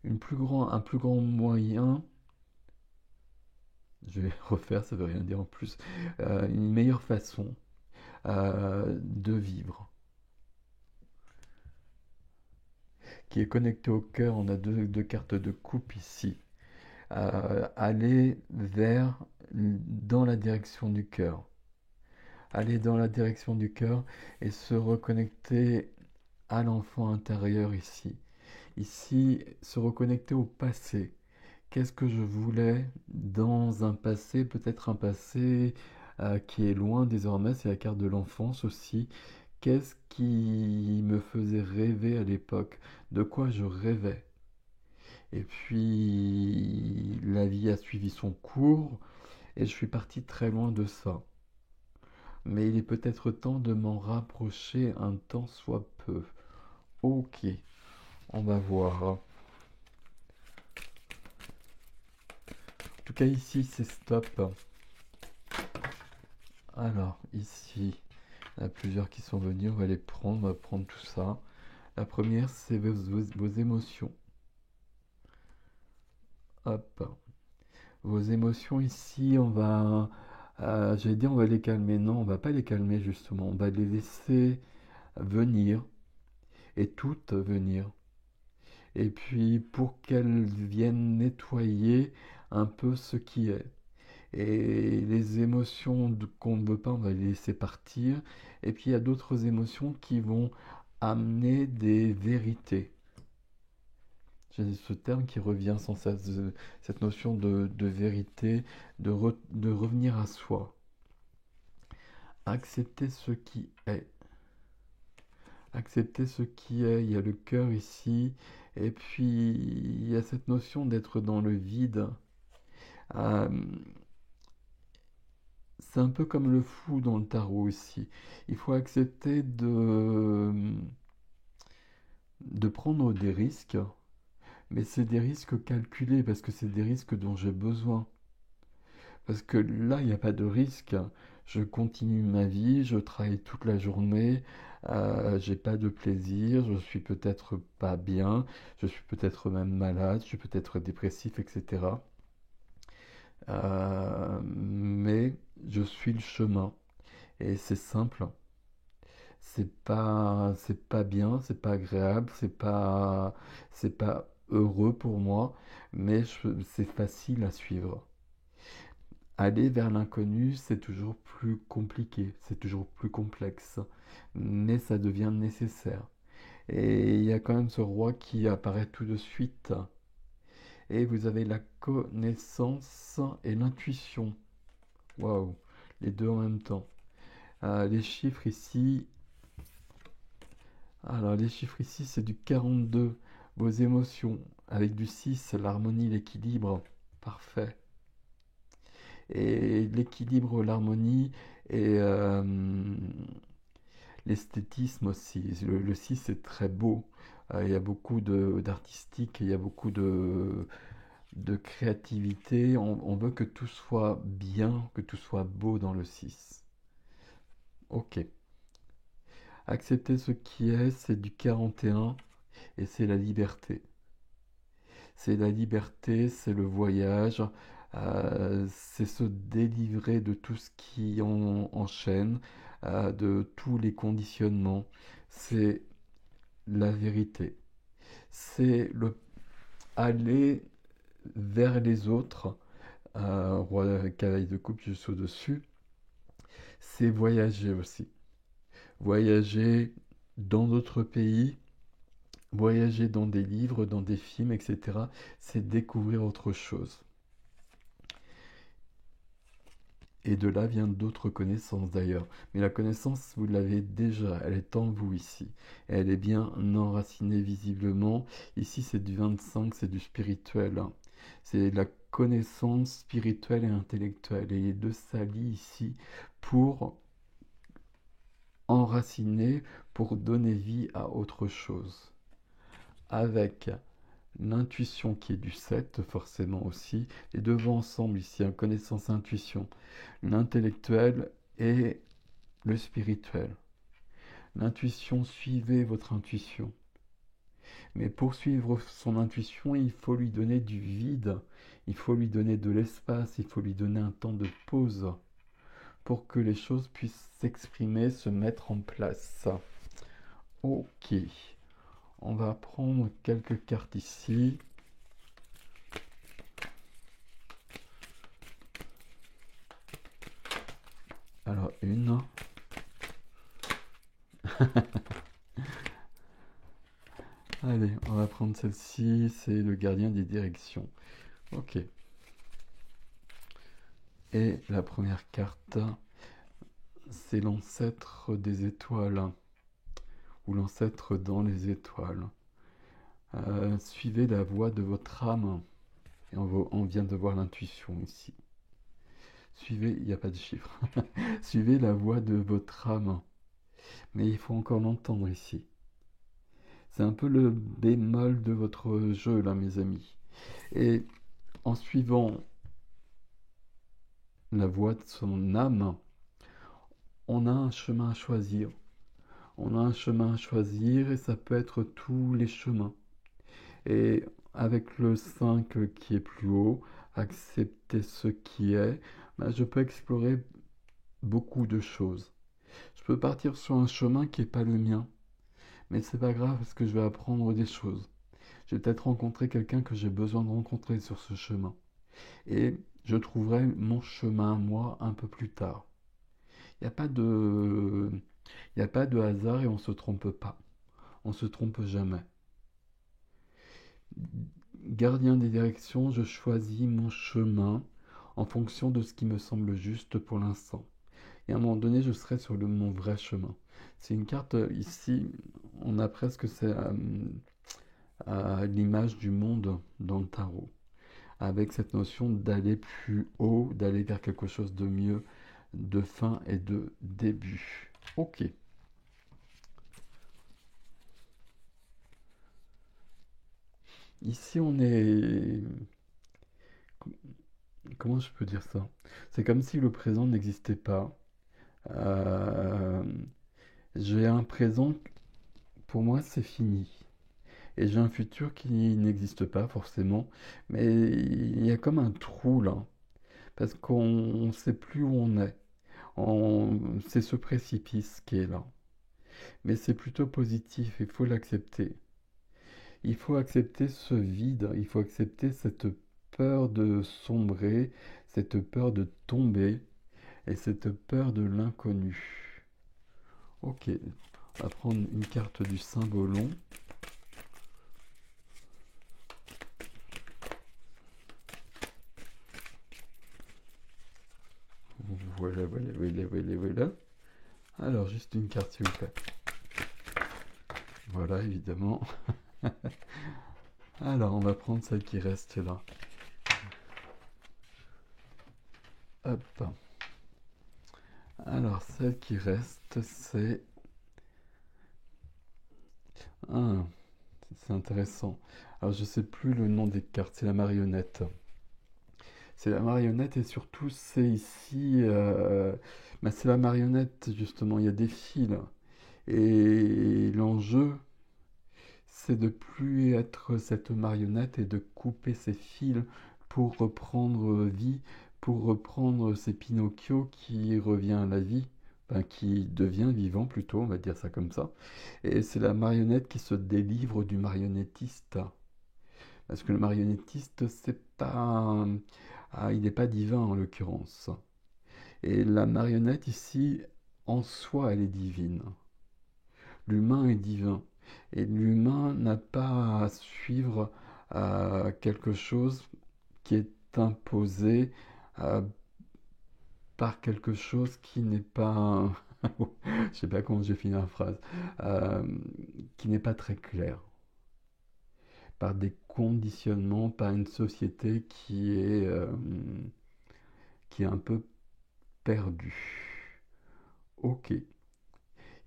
un plus grand moyen. Je vais refaire, ça veut rien dire en plus. Une meilleure façon de vivre, qui est connectée au cœur. On a deux cartes de coupe ici. Aller vers dans la direction du cœur. Aller dans la direction du cœur et se reconnecter à l'enfant intérieur ici. Ici, se reconnecter au passé. Qu'est-ce que je voulais dans un passé, peut-être un passé qui est loin désormais, c'est la carte de l'enfance aussi. Qu'est-ce qui me faisait rêver à l'époque? De quoi je rêvais? Et puis, la vie a suivi son cours et je suis parti très loin de ça. Mais il est peut-être temps de m'en rapprocher un tant soit peu. Ok, on va voir. En tout cas, ici, c'est stop. Alors, ici, il y en a plusieurs qui sont venus. On va les prendre, on va prendre tout ça. La première, c'est vos émotions. Hop. Vos émotions ici, on va... j'allais dire, on va les calmer. Non, on va pas les calmer, justement. On va les laisser venir. Et toutes venir. Et puis, pour qu'elles viennent nettoyer un peu ce qui est. Et les émotions qu'on ne veut pas, on va les laisser partir. Et puis il y a d'autres émotions qui vont amener des vérités. J'ai ce terme qui revient sans cesse, cette notion de vérité, de revenir à soi. Accepter ce qui est. Accepter ce qui est. Il y a le cœur ici. Et puis il y a cette notion d'être dans le vide. Euh, C'est un peu comme le fou dans le tarot aussi. Il faut accepter de prendre des risques, mais c'est des risques calculés parce que c'est des risques dont j'ai besoin. Parce que là, il n'y a pas de risque. Je continue ma vie, je travaille toute la journée, j'ai pas de plaisir, je suis peut-être pas bien, je suis peut-être même malade, je suis peut-être dépressif, etc. Mais je suis le chemin et c'est simple. C'est pas bien, c'est pas agréable, c'est pas heureux pour moi, mais c'est facile à suivre. Aller vers l'inconnu, c'est toujours plus compliqué, c'est toujours plus complexe, mais ça devient nécessaire. Et il y a quand même ce roi qui apparaît tout de suite. Et vous avez la connaissance et l'intuition. Waouh, les deux en même temps. Les chiffres ici, alors les chiffres ici, c'est du 42. Vos émotions, avec du 6, l'harmonie, l'équilibre, parfait. Et l'équilibre, l'harmonie et l'esthétisme aussi. Le 6 est très beau. Il y a beaucoup d'artistique, il y a beaucoup de créativité. On veut que tout soit bien, que tout soit beau dans le 6. Ok. Accepter ce qui est, c'est du 41 et c'est la liberté. C'est la liberté, c'est le voyage, c'est se délivrer de tout ce qui enchaîne, de tous les conditionnements. C'est la vérité. C'est le aller vers les autres. Roi cavalier de coupe juste au-dessus. C'est voyager aussi. Voyager dans d'autres pays, voyager dans des livres, dans des films, etc. C'est découvrir autre chose. Et de là viennent d'autres connaissances d'ailleurs. Mais la connaissance, vous l'avez déjà, elle est en vous ici. Elle est bien enracinée visiblement. Ici, c'est du 25, c'est du spirituel, hein. C'est la connaissance spirituelle et intellectuelle. Et les deux s'allient ici pour enraciner, pour donner vie à autre chose. Avec l'intuition qui est du 7, forcément aussi. Les deux vont ensemble ici, hein, connaissance et intuition. L'intellectuel et le spirituel. L'intuition, suivez votre intuition. Mais pour suivre son intuition, il faut lui donner du vide, il faut lui donner de l'espace, il faut lui donner un temps de pause pour que les choses puissent s'exprimer, se mettre en place. Ok, on va prendre quelques cartes ici. Alors une. Allez, on va prendre celle-ci, c'est le gardien des directions. Ok. Et la première carte, c'est l'ancêtre des étoiles, ou l'ancêtre dans les étoiles. Suivez la voie de votre âme. Et on vient de voir l'intuition ici. Suivez, il n'y a pas de chiffre. Suivez la voie de votre âme. Mais il faut encore l'entendre ici. C'est un peu le bémol de votre jeu, là, mes amis. Et en suivant la voie de son âme, on a un chemin à choisir. On a un chemin à choisir et ça peut être tous les chemins. Et avec le 5 qui est plus haut, accepter ce qui est, ben, je peux explorer beaucoup de choses. Je peux partir sur un chemin qui n'est pas le mien, mais c'est pas grave parce que je vais apprendre des choses. Je vais peut-être rencontrer quelqu'un que j'ai besoin de rencontrer sur ce chemin. Et je trouverai mon chemin, moi, un peu plus tard. Il n'y a pas de... Il n'y a pas de hasard et on ne se trompe pas. On se trompe jamais. Gardien des directions, je choisis mon chemin en fonction de ce qui me semble juste pour l'instant. Et à un moment donné, je serai sur mon vrai chemin. C'est une carte ici, on a presque à l'image du monde dans le tarot, avec cette notion d'aller plus haut, d'aller vers quelque chose de mieux, de fin et de début. Ok. Ici, on est... Comment je peux dire ça? C'est comme si le présent n'existait pas. Euh, j'ai un présent, pour moi, c'est fini. Et j'ai un futur qui n'existe pas forcément. Mais il y a comme un trou là. Parce qu'on ne sait plus où on est. C'est ce précipice qui est là. Mais c'est plutôt positif, il faut l'accepter. Il faut accepter ce vide, il faut accepter cette peur de sombrer, cette peur de tomber et cette peur de l'inconnu. Ok, on va prendre une carte du Symbolon. Voilà, voilà, voilà, voilà, voilà. Alors, juste une carte, s'il vous plaît. Voilà, évidemment. Alors, on va prendre celle qui reste là. Hop. Alors, celle qui reste, c'est... Ah, c'est intéressant. Alors, je sais plus le nom des cartes, c'est la marionnette. C'est la marionnette et surtout, c'est ici... bah, c'est la marionnette, justement, il y a des fils. Et l'enjeu, c'est de plus être cette marionnette et de couper ces fils pour reprendre vie, pour reprendre ces Pinocchio qui revient à la vie, enfin, qui devient vivant plutôt, on va dire ça comme ça. Et c'est la marionnette qui se délivre du marionnettiste. Parce que le marionnettiste, c'est pas... Ah, il n'est pas divin en l'occurrence. Et la marionnette ici, en soi, elle est divine. L'humain est divin. Et l'humain n'a pas à suivre quelque chose qui est imposé euh, par quelque chose qui n'est pas... Je sais pas comment j'ai fini la phrase. euh, qui n'est pas très clair. Par des conditionnements, par une société qui est un peu perdue. Ok.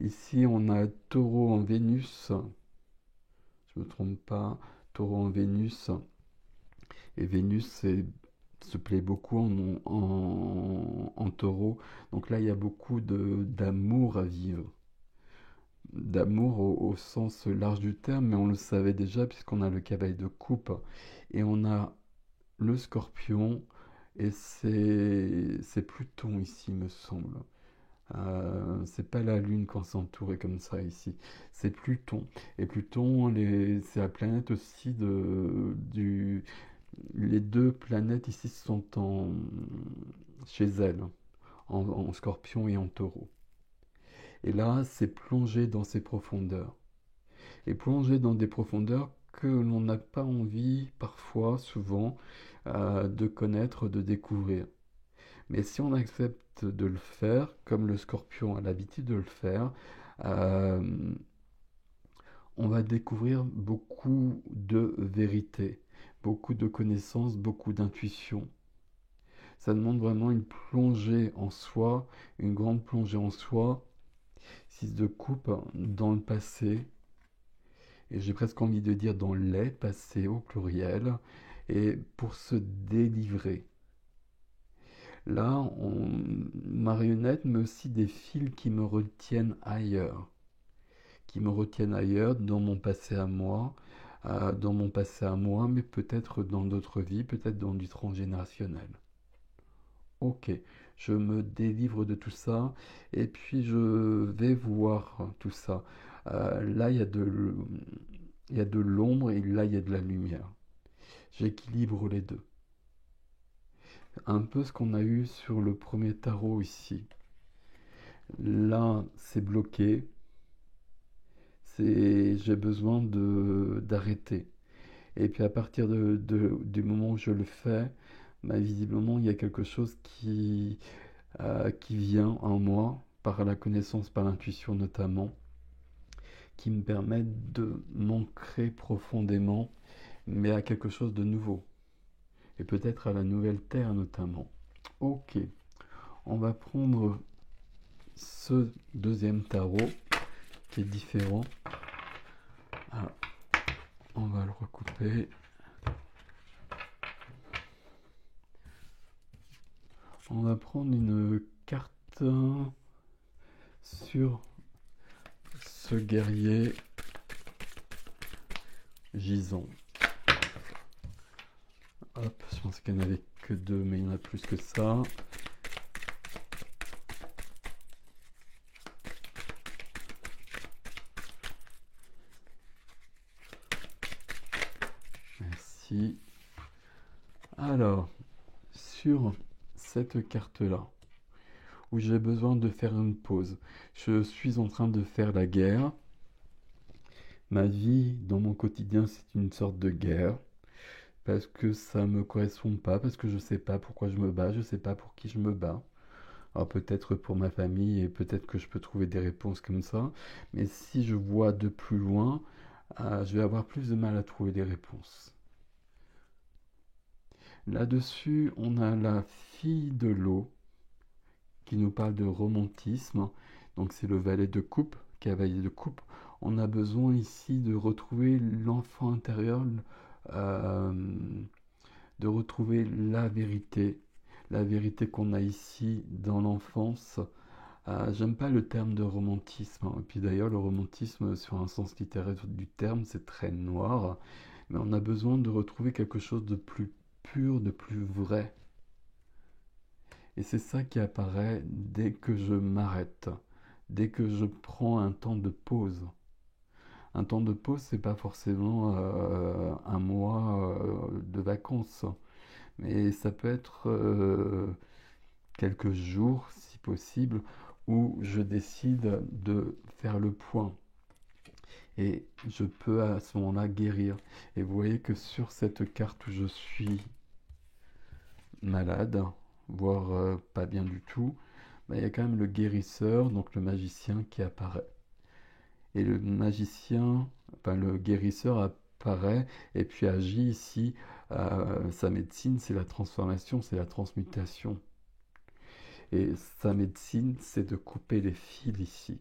Ici, on a Taureau en Vénus. Je me trompe pas. Taureau en Vénus. Et Vénus se plaît beaucoup en taureau. Donc là, il y a beaucoup d'amour à vivre. D'amour au sens large du terme, mais on le savait déjà puisqu'on a le cavalier de coupe et on a le scorpion et c'est Pluton ici, me semble. C'est pas la Lune quand c'est entouré comme ça ici, c'est Pluton. Et Pluton, c'est la planète aussi les deux planètes ici sont chez elles, en Scorpion et en Taureau. Et là, c'est plonger dans ces profondeurs. Et plonger dans des profondeurs que l'on n'a pas envie, parfois, souvent, de connaître, de découvrir. Mais si on accepte de le faire, comme le Scorpion a l'habitude de le faire, euh, on va découvrir beaucoup de vérité, beaucoup de connaissances, beaucoup d'intuition. Ça demande vraiment une plongée en soi, une grande plongée en soi, six de coupe dans le passé, et j'ai presque envie de dire dans les passés au pluriel, et pour se délivrer. Là, marionnette, mais aussi des fils qui me retiennent ailleurs dans mon passé à moi, mais peut-être dans d'autres vies, peut-être dans du transgénérationnel. Ok, je me délivre de tout ça et puis je vais voir tout ça. Là, il y a de l'ombre et là, il y a de la lumière. J'équilibre les deux. Un peu ce qu'on a eu sur le premier tarot ici. Là, c'est bloqué. J'ai besoin d'arrêter. Et puis à partir du moment où je le fais, bah, visiblement, il y a quelque chose qui vient en moi, par la connaissance, par l'intuition notamment, qui me permet de m'ancrer profondément, mais à quelque chose de nouveau. Et peut-être à la nouvelle terre notamment. Ok, on va prendre ce deuxième tarot qui est différent. Ah, on va le recouper. On va prendre une carte sur ce guerrier gisant. Hop, je pense qu'il n'y en avait que deux, mais il y en a plus que ça. Merci. Alors, sur cette carte-là, où j'ai besoin de faire une pause, je suis en train de faire la guerre. Ma vie, dans mon quotidien, c'est une sorte de guerre. Parce que ça me correspond pas, parce que je sais pas pourquoi je me bats, je sais pas pour qui je me bats. Alors peut-être pour ma famille et peut-être que je peux trouver des réponses comme ça. Mais si je vois de plus loin, je vais avoir plus de mal à trouver des réponses. Là-dessus, on a la fille de l'eau qui nous parle de romantisme. Donc c'est le valet de coupe, cavalier de coupe. On a besoin ici de retrouver l'enfant intérieur, euh, de retrouver la vérité qu'on a ici dans l'enfance. J'aime pas le terme de romantisme, hein. Et puis d'ailleurs, le romantisme, sur un sens littéraire du terme, c'est très noir. Mais on a besoin de retrouver quelque chose de plus pur, de plus vrai. Et c'est ça qui apparaît dès que je m'arrête, dès que je prends un temps de pause. Un temps de pause, c'est pas forcément un mois de vacances, mais ça peut être quelques jours, si possible, où je décide de faire le point. Et je peux à ce moment-là guérir. Et vous voyez que sur cette carte où je suis malade, voire pas bien du tout, bah, il y a quand même le guérisseur, donc le magicien qui apparaît. Et le magicien, enfin le guérisseur apparaît et puis agit ici. Sa médecine, c'est la transformation, c'est la transmutation. Et sa médecine, c'est de couper les fils ici.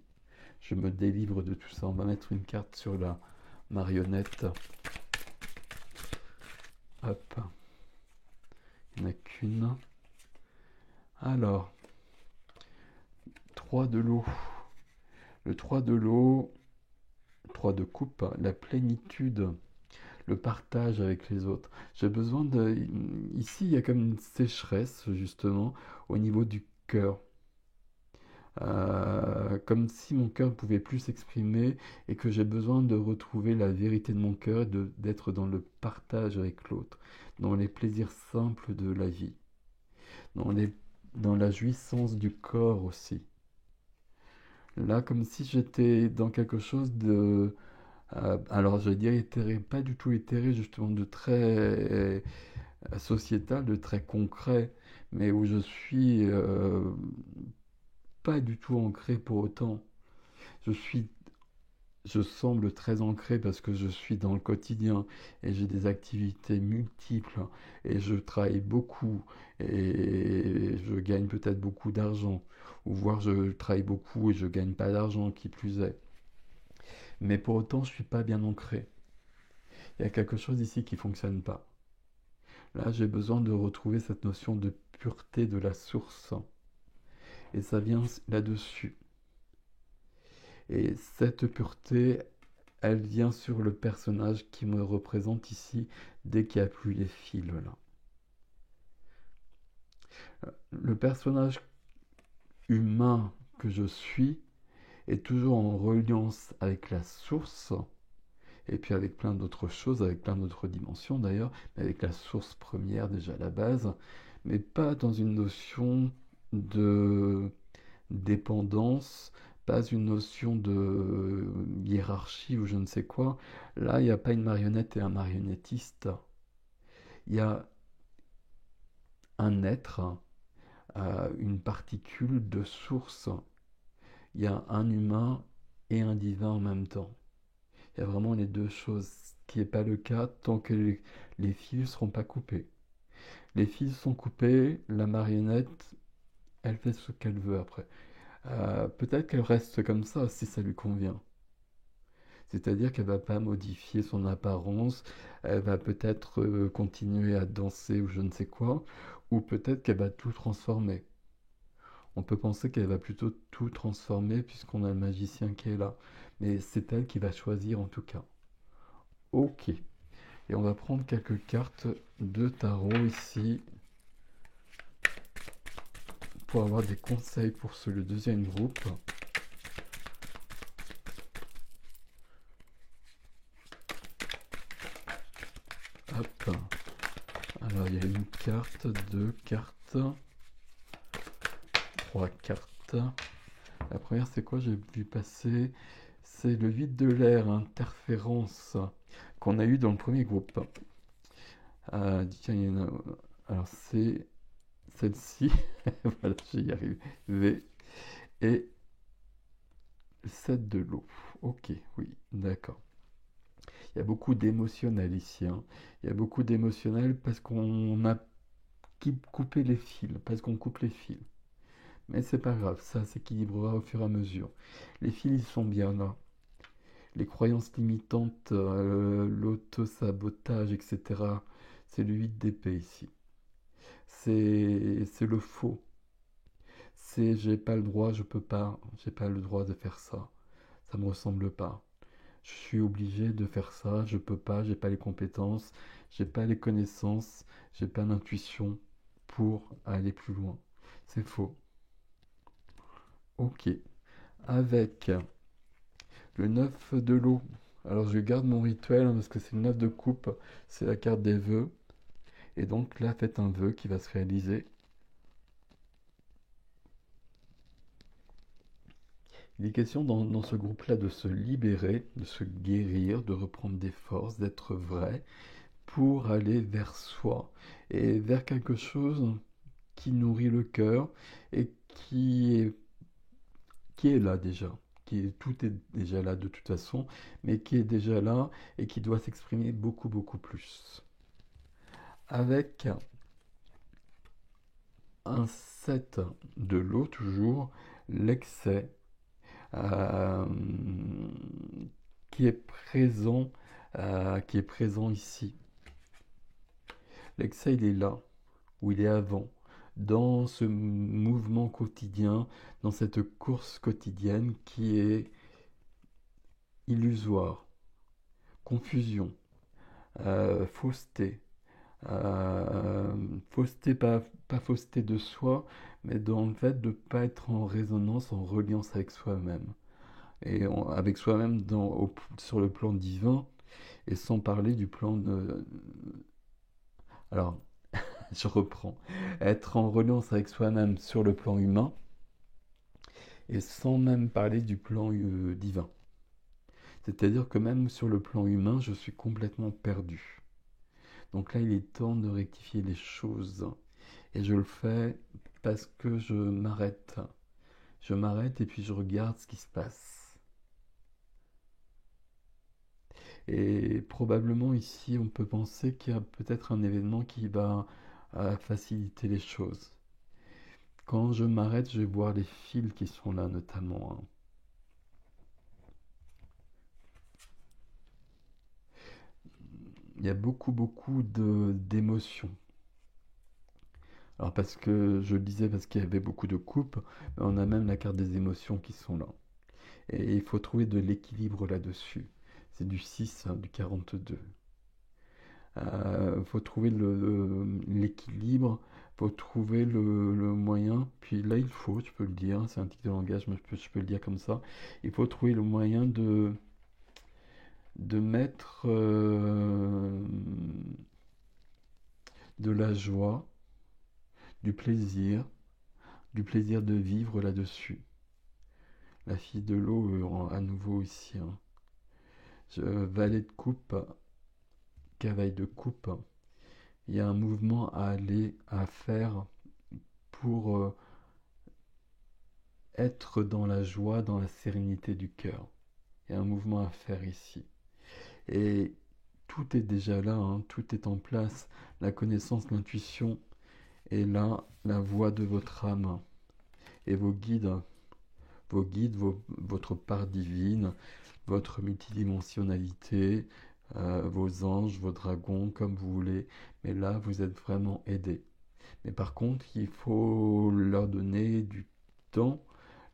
Je me délivre de tout ça. On va mettre une carte sur la marionnette. Hop. Il n'y en a qu'une. Alors, 3 de l'eau. Le 3 de l'eau, 3 de coupe, la plénitude, le partage avec les autres. J'ai besoin de... Ici, il y a comme une sécheresse, justement, au niveau du cœur. Comme si mon cœur ne pouvait plus s'exprimer et que j'ai besoin de retrouver la vérité de mon cœur et d'être dans le partage avec l'autre, dans les plaisirs simples de la vie, dans la jouissance du corps aussi. Là, comme si j'étais dans quelque chose de... alors, je vais dire éthéré, pas du tout éthéré, justement, de très sociétal, de très concret, mais où je suis pas du tout ancré pour autant. Je suis, je semble très ancré parce que je suis dans le quotidien et j'ai des activités multiples et je travaille beaucoup et je gagne peut-être beaucoup d'argent, ou voire je travaille beaucoup et je gagne pas d'argent, qui plus est. Mais pour autant, je suis pas bien ancré. Il y a quelque chose ici qui fonctionne pas. Là, j'ai besoin de retrouver cette notion de pureté de la source. Et ça vient là-dessus. Et cette pureté, elle vient sur le personnage qui me représente ici dès qu'il n'y a plus les fils là. Le personnage humain que je suis est toujours en reliance avec la source, et puis avec plein d'autres choses, avec plein d'autres dimensions d'ailleurs, mais avec la source première déjà à la base, mais pas dans une notion de dépendance, pas une notion de hiérarchie ou je ne sais quoi. Là, il n'y a pas une marionnette et un marionnettiste. Il y a un être, une particule de source. Il y a un humain et un divin en même temps. Il y a vraiment les deux choses, ce qui n'est pas le cas tant que les fils ne seront pas coupés. Les fils sont coupés, la marionnette, elle fait ce qu'elle veut après. Peut-être qu'elle reste comme ça si ça lui convient. C'est-à-dire qu'elle va pas modifier son apparence, elle va peut-être continuer à danser ou je ne sais quoi, ou peut-être qu'elle va tout transformer. On peut penser qu'elle va plutôt tout transformer puisqu'on a le magicien qui est là. Mais c'est elle qui va choisir en tout cas. Ok. Et on va prendre quelques cartes de tarot ici pour avoir des conseils pour le deuxième groupe. Hop. Alors il y a une carte, deux cartes, trois cartes. La première c'est quoi? J'ai vu passer. C'est le vide de l'air, interférence, qu'on a eu dans le premier groupe. Tiens, il y en a. Alors c'est celle-ci. Voilà, j'y y arrivé. Et 7 de l'eau. Ok, oui, d'accord. Il y a beaucoup d'émotionnel ici, hein. Il y a beaucoup d'émotionnel parce qu'on a coupé les fils, parce qu'on coupe les fils. Mais c'est pas grave, ça s'équilibrera au fur et à mesure. Les fils, ils sont bien là. Les croyances limitantes, l'auto-sabotage, etc. C'est le 8 d'épée ici. C'est le faux. C'est j'ai pas le droit, je peux pas, j'ai pas le droit de faire ça. Ça me ressemble pas. Je suis obligé de faire ça, je peux pas, j'ai pas les compétences, j'ai pas les connaissances, j'ai pas l'intuition pour aller plus loin. C'est faux. Ok. Avec le 9 de l'eau. Alors je garde mon rituel hein, parce que c'est le 9 de coupe, c'est la carte des vœux. Et donc là, faites un vœu qui va se réaliser. Il est question dans ce groupe-là de se libérer, de se guérir, de reprendre des forces, d'être vrai, pour aller vers soi et vers quelque chose qui nourrit le cœur et qui est là déjà. Tout est déjà là de toute façon, mais qui est déjà là et qui doit s'exprimer beaucoup, beaucoup plus. Avec un 7 de l'eau toujours, l'excès euh, qui est présent, qui est présent ici. L'excès, il est là, où il est avant, dans ce mouvement quotidien, dans cette course quotidienne qui est illusoire, confusion, fausseté. Fausseté, pas fausseté de soi, mais dans le fait de ne pas être en résonance, en reliance avec soi-même. Et avec soi-même sur le plan divin, et sans parler du plan de... Alors, je reprends. Être en reliance avec soi-même sur le plan humain, et sans même parler du plan divin. C'est-à-dire que même sur le plan humain, je suis complètement perdu. Donc là, il est temps de rectifier les choses. Et je le fais parce que je m'arrête. Je m'arrête et puis je regarde ce qui se passe. Et probablement ici, on peut penser qu'il y a peut-être un événement qui va faciliter les choses. Quand je m'arrête, je vais voir les fils qui sont là notamment, hein. Il y a beaucoup, beaucoup d'émotions. Alors parce que je le disais parce qu'il y avait beaucoup de coupes, mais on a même la carte des émotions qui sont là. Et il faut trouver de l'équilibre là-dessus. C'est du 6, hein, du 42. Il faut trouver l'équilibre, il faut trouver le moyen. Puis là, il faut, je peux le dire, c'est un tic de langage, mais je peux le dire comme ça. Il faut trouver le moyen de mettre de la joie, du plaisir de vivre là-dessus. La fille de l'eau, à nouveau ici, hein. Valet de coupe, cavalier de coupe. Il y a un mouvement à aller, à faire pour être dans la joie, dans la sérénité du cœur. Il y a un mouvement à faire ici. Et tout est déjà là, hein, tout est en place. La connaissance, l'intuition est là, la voix de votre âme et vos guides vos guides, votre part divine, votre multidimensionnalité, vos anges, vos dragons, comme vous voulez. Mais là, vous êtes vraiment aidé. Mais par contre, il faut leur donner du temps,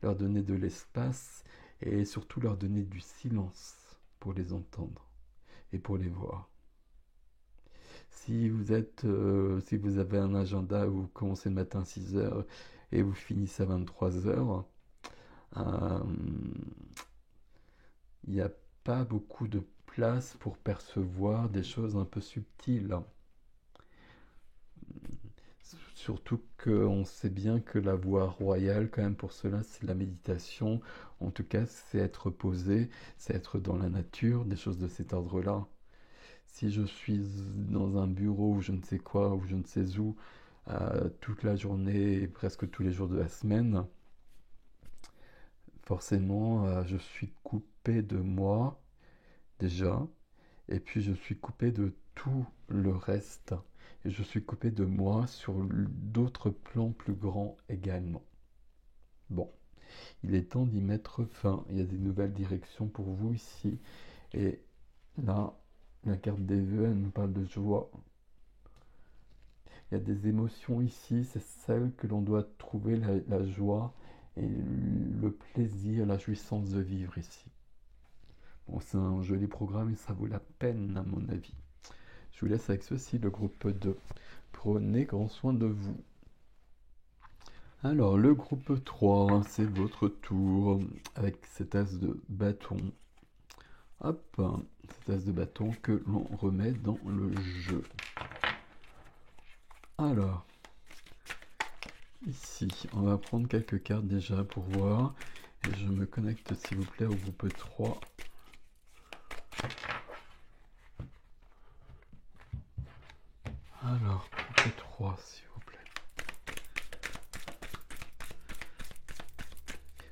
leur donner de l'espace et surtout leur donner du silence pour les entendre et pour les voir. Si vous avez un agenda où vous commencez le matin à 6 heures et vous finissez à 23 heures, il n'y a pas beaucoup de place pour percevoir des choses un peu subtiles. Surtout qu'on sait bien que la voie royale, quand même, pour cela, c'est la méditation. En tout cas, c'est être posé, c'est être dans la nature, des choses de cet ordre-là. Si je suis dans un bureau ou je ne sais quoi, ou je ne sais où, toute la journée et presque tous les jours de la semaine, forcément, je suis coupé de moi, déjà, et puis je suis coupé de tout le reste. Et je suis coupé de moi sur d'autres plans plus grands également. Bon, il est temps d'y mettre fin. Il y a des nouvelles directions pour vous ici. Et là, la carte des vœux, elle nous parle de joie. Il y a des émotions ici, c'est celle que l'on doit trouver la joie et le plaisir, la jouissance de vivre ici. Bon, c'est un joli programme et ça vaut la peine à mon avis. Je vous laisse avec ceci, le groupe 2. Prenez grand soin de vous. Alors, le groupe 3, c'est votre tour avec cet as de bâton. Hop, cet as de bâton que l'on remet dans le jeu. Alors, ici, on va prendre quelques cartes déjà pour voir. Et je me connecte s'il vous plaît au groupe 3. Alors, groupe 3, s'il vous plaît.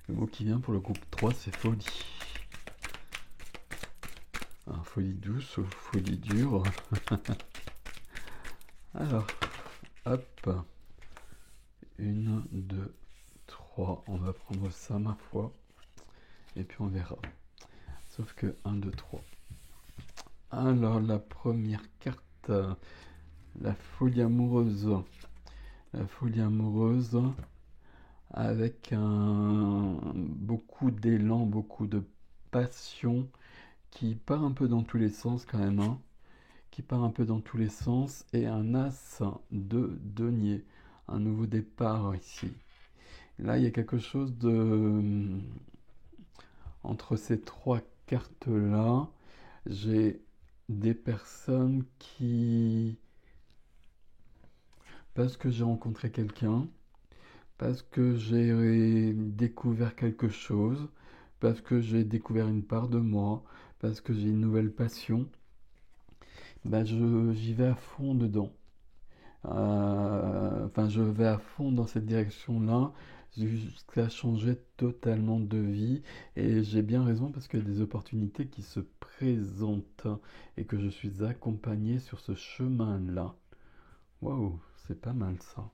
Le mot qui vient pour le groupe 3, c'est folie. Alors, folie douce ou folie dure. Alors, hop. 1, 2, 3. On va prendre ça, ma foi. Et puis on verra. Sauf que 1, 2, 3. Alors, la première carte. La folie amoureuse. La folie amoureuse. Avec beaucoup d'élan, beaucoup de passion. Qui part un peu dans tous les sens quand même. Hein. Qui part un peu dans tous les sens. Et un as de denier. Un nouveau départ ici. Là, il y a quelque chose de... Entre ces trois cartes-là, j'ai des personnes qui... Parce que j'ai rencontré quelqu'un, parce que j'ai découvert quelque chose, parce que j'ai découvert une part de moi, parce que j'ai une nouvelle passion, bah j'y vais à fond dedans. Enfin, je vais à fond dans cette direction-là jusqu'à changer totalement de vie. Et j'ai bien raison parce qu'il y a des opportunités qui se présentent et que je suis accompagné sur ce chemin-là. Waouh, c'est pas mal ça.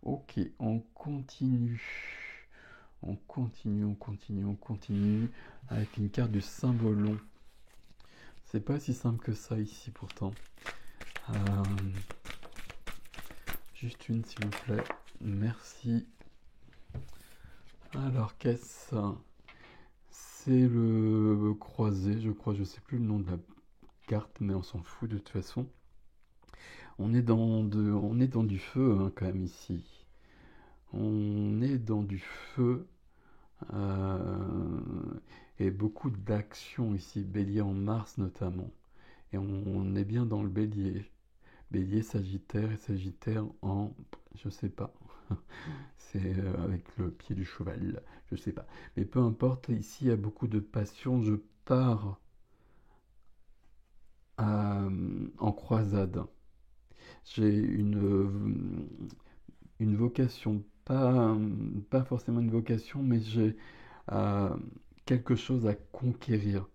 Ok, on continue. On continue, on continue, on continue avec une carte du symbolon. C'est pas si simple que ça ici pourtant. Juste une s'il vous plaît. Merci. Alors qu'est-ce? C'est le croisé, je crois. Je sais plus le nom de la carte, mais on s'en fout de toute façon. On est dans du feu hein, quand même ici. On est dans du feu et beaucoup d'action ici. Bélier en Mars notamment. Et on est bien dans le bélier. Bélier, Sagittaire et Sagittaire en... Je sais pas. C'est avec le pied du cheval. Je sais pas. Mais peu importe, ici il y a beaucoup de passion. Je pars en croisade. J'ai une vocation. Pas forcément une vocation, mais j'ai quelque chose à conquérir.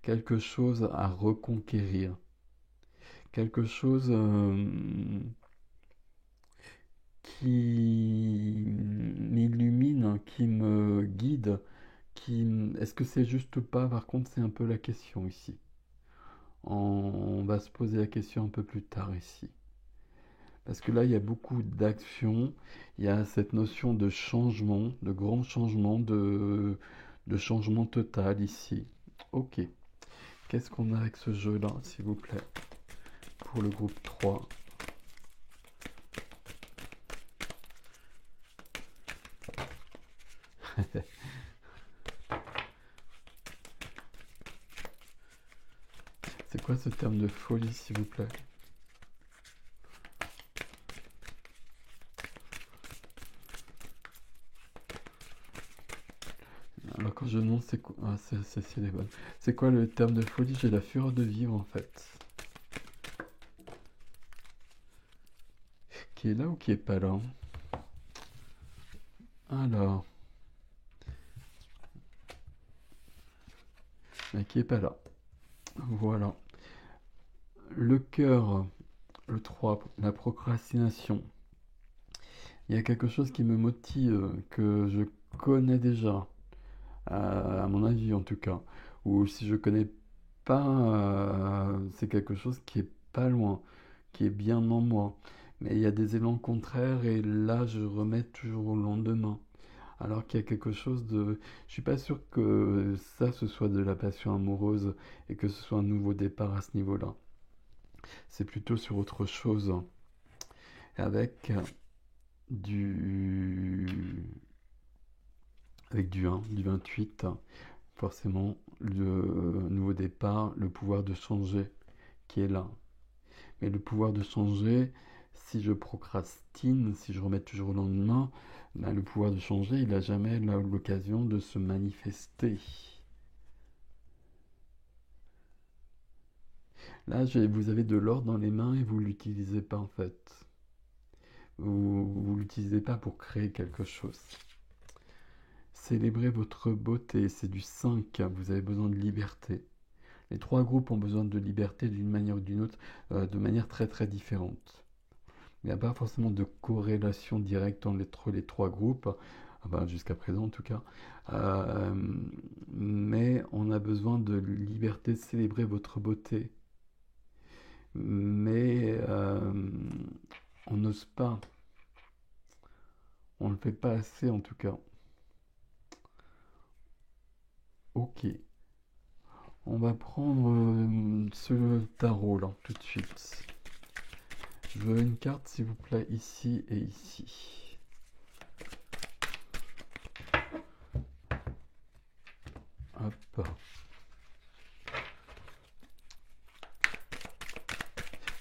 Quelque chose à reconquérir. Quelque chose qui m'illumine, qui me guide Est-ce que c'est juste pas? Par contre, c'est un peu la question ici. On va se poser la question un peu plus tard ici. Parce que là, il y a beaucoup d'actions, il y a cette notion de changement, de grand changement, de changement total ici. Ok, qu'est-ce qu'on a avec ce jeu-là, s'il vous plaît, pour le groupe 3? C'est quoi ce terme de folie, s'il vous plaît? Alors quand je demande c'est quoi... Ah, c'est les bonnes. C'est quoi le terme de folie? J'ai la fureur de vivre en fait. Qui est là ou qui est pas là? Alors, mais qui est pas là. Voilà. Le cœur, le 3, la procrastination. Il y a quelque chose qui me motive, que je connais déjà, à mon avis en tout cas. Ou si je connais pas, c'est quelque chose qui est pas loin, qui est bien en moi. Mais il y a des élans contraires et là je remets toujours au lendemain. Alors qu'il y a quelque chose de... Je suis pas sûr que ça ce soit de la passion amoureuse et que ce soit un nouveau départ à ce niveau-là. C'est plutôt sur autre chose. Avec du... Avec du 1, du 28, forcément, le nouveau départ, le pouvoir de changer qui est là. Mais le pouvoir de changer, si je procrastine, si je remets toujours au lendemain, ben, le pouvoir de changer, il n'a jamais l'occasion de se manifester. Là, vous avez de l'or dans les mains et vous ne l'utilisez pas en fait. Vous ne l'utilisez pas pour créer quelque chose. Célébrez votre beauté, c'est du 5, vous avez besoin de liberté. Les trois groupes ont besoin de liberté d'une manière ou d'une autre, de manière très très différente. Il n'y a pas forcément de corrélation directe entre les trois groupes, enfin, jusqu'à présent en tout cas. Euh, mais on a besoin de liberté, de célébrer votre beauté. Mais on n'ose pas, on ne le fait pas assez en tout cas. Ok, on va prendre ce tarot là tout de suite. Je veux une carte s'il vous plaît ici et ici. Hop.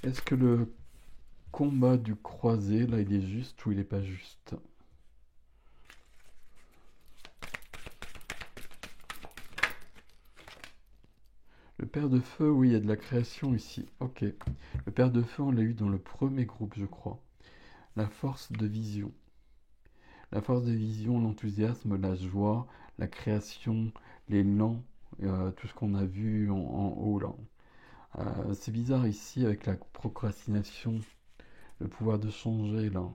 Est-ce que le combat du croisé, là, il est juste ou il est pas juste? Le père de feu, oui, il y a de la création ici. Ok. Le père de feu, on l'a eu dans le premier groupe, je crois. La force de vision. La force de vision, l'enthousiasme, la joie, la création, l'élan, tout ce qu'on a vu en haut là. C'est bizarre ici avec la procrastination, le pouvoir de changer là.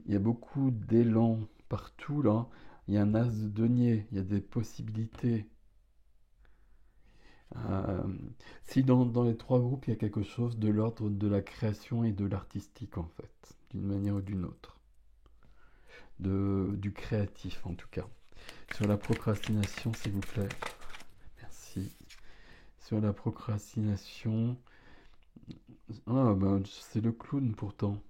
Il y a beaucoup d'élan partout là. Il y a un as de denier, il y a des possibilités. Euh, si dans les trois groupes, il y a quelque chose de l'ordre de la création et de l'artistique en fait, d'une manière ou d'une autre. Du créatif en tout cas. Sur la procrastination, s'il vous plaît. Merci. Sur la procrastination. Ah, ben, c'est le clown pourtant.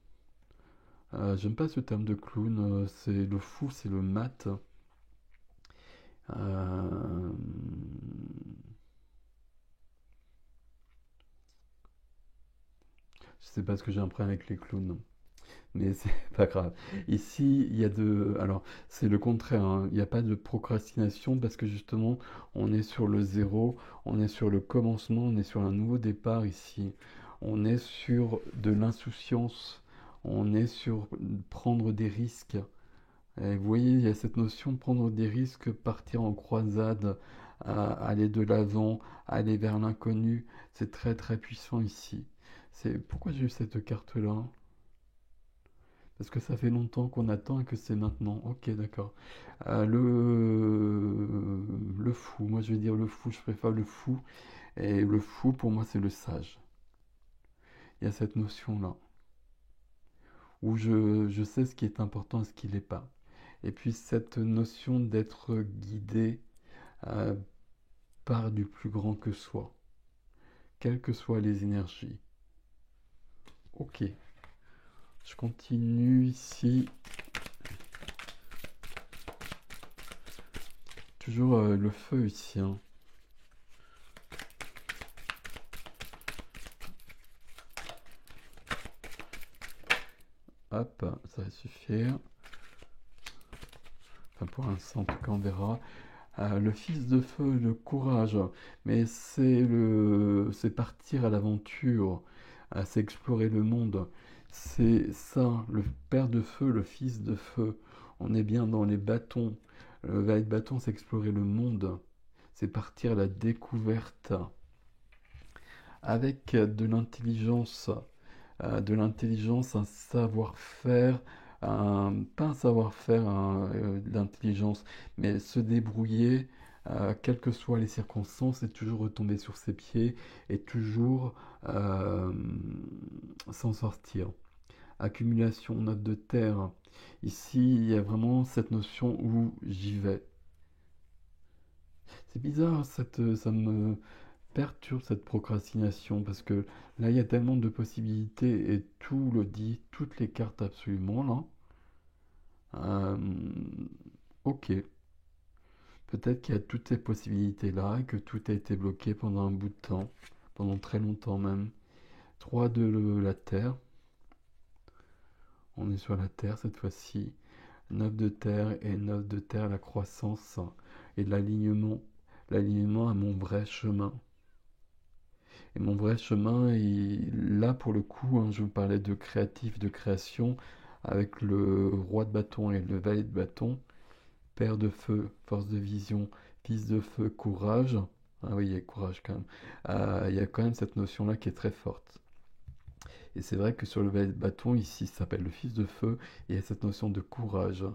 J'aime pas ce terme de clown. C'est le fou, c'est le mat. Euh, Je sais pas ce que j'ai un problème avec les clowns. Mais c'est pas grave. Ici, il y a de... Alors, c'est le contraire, hein. Il n'y a pas de procrastination parce que justement, on est sur le zéro, on est sur le commencement, on est sur un nouveau départ ici. On est sur de l'insouciance, on est sur prendre des risques. Et vous voyez, il y a cette notion de prendre des risques, partir en croisade, aller de l'avant, aller vers l'inconnu. C'est très très puissant ici. C'est pourquoi j'ai eu cette carte-là? Parce que ça fait longtemps qu'on attend et que c'est maintenant. Ok, d'accord. Le fou, moi je vais dire le fou, je préfère le fou. Et le fou, pour moi, c'est le sage. Il y a cette notion-là, où je sais ce qui est important et ce qui l'est pas. Et puis cette notion d'être guidé euh, par du plus grand que soi, quelles que soient les énergies. Ok, je continue ici. Toujours le feu ici, hein. Hop, ça va suffire. Enfin, pour l'instant, en tout cas, on verra. Le fils de feu, le courage, mais c'est partir à l'aventure, c'est explorer le monde. C'est ça, le père de feu, le fils de feu. On est bien dans les bâtons. Le valet de bâton, c'est explorer le monde. C'est partir à la découverte avec de l'intelligence, un savoir-faire, pas un savoir-faire, de l'intelligence, mais se débrouiller, quelles que soient les circonstances, et toujours retomber sur ses pieds, et toujours euh, s'en sortir. Accumulation, note de terre. Ici, il y a vraiment cette notion où j'y vais. C'est bizarre, ça me perturbe cette procrastination parce que là il y a tellement de possibilités et tout le dit, toutes les cartes absolument là. Euh, ok, peut-être qu'il y a toutes ces possibilités là et que tout a été bloqué pendant un bout de temps, pendant très longtemps même. 3 de la Terre, on est sur la Terre cette fois-ci. 9 de Terre et 9 de Terre, la croissance et l'alignement. L'alignement à mon vrai chemin. Et mon vrai chemin, là pour le coup, hein, je vous parlais de créatif, de création, avec le roi de bâton et le valet de bâton, père de feu, force de vision, fils de feu, courage. Ah oui, il y a courage quand même. Il y a quand même cette notion-là qui est très forte. Et c'est vrai que sur le valet de bâton, ici, ça s'appelle le fils de feu, et il y a cette notion de courage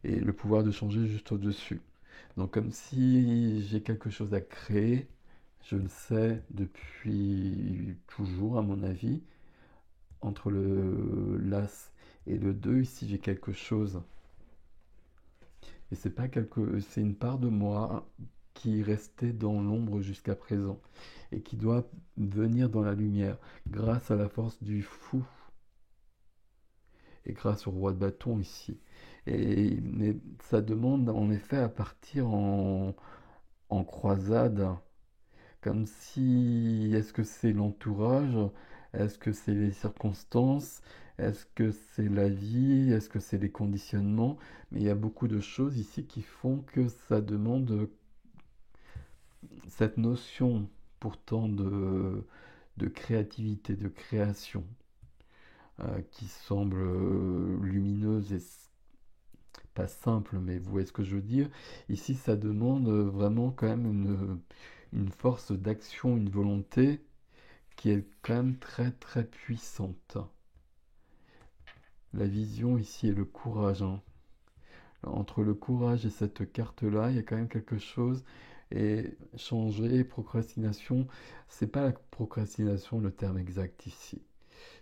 et le pouvoir de changer juste au-dessus. Donc comme si j'ai quelque chose à créer, je le sais depuis toujours, à mon avis. Entre le l'As et le 2 ici, j'ai quelque chose. Et c'est une part de moi qui restait dans l'ombre jusqu'à présent et qui doit venir dans la lumière grâce à la force du fou et grâce au roi de bâton ici. Mais ça demande en effet à partir en croisade. Comme si, est-ce que c'est l'entourage? Est-ce que c'est les circonstances? Est-ce que c'est la vie? Est-ce que c'est les conditionnements? Mais il y a beaucoup de choses ici qui font que ça demande cette notion pourtant de créativité, de création, qui semble lumineuse et pas simple, mais vous voyez ce que je veux dire. Ici, ça demande vraiment quand même une force d'action, une volonté qui est quand même très très puissante. La vision ici et le courage, hein. Entre le courage et cette carte-là, il y a quand même quelque chose. Et changer, procrastination, c'est pas la procrastination le terme exact ici.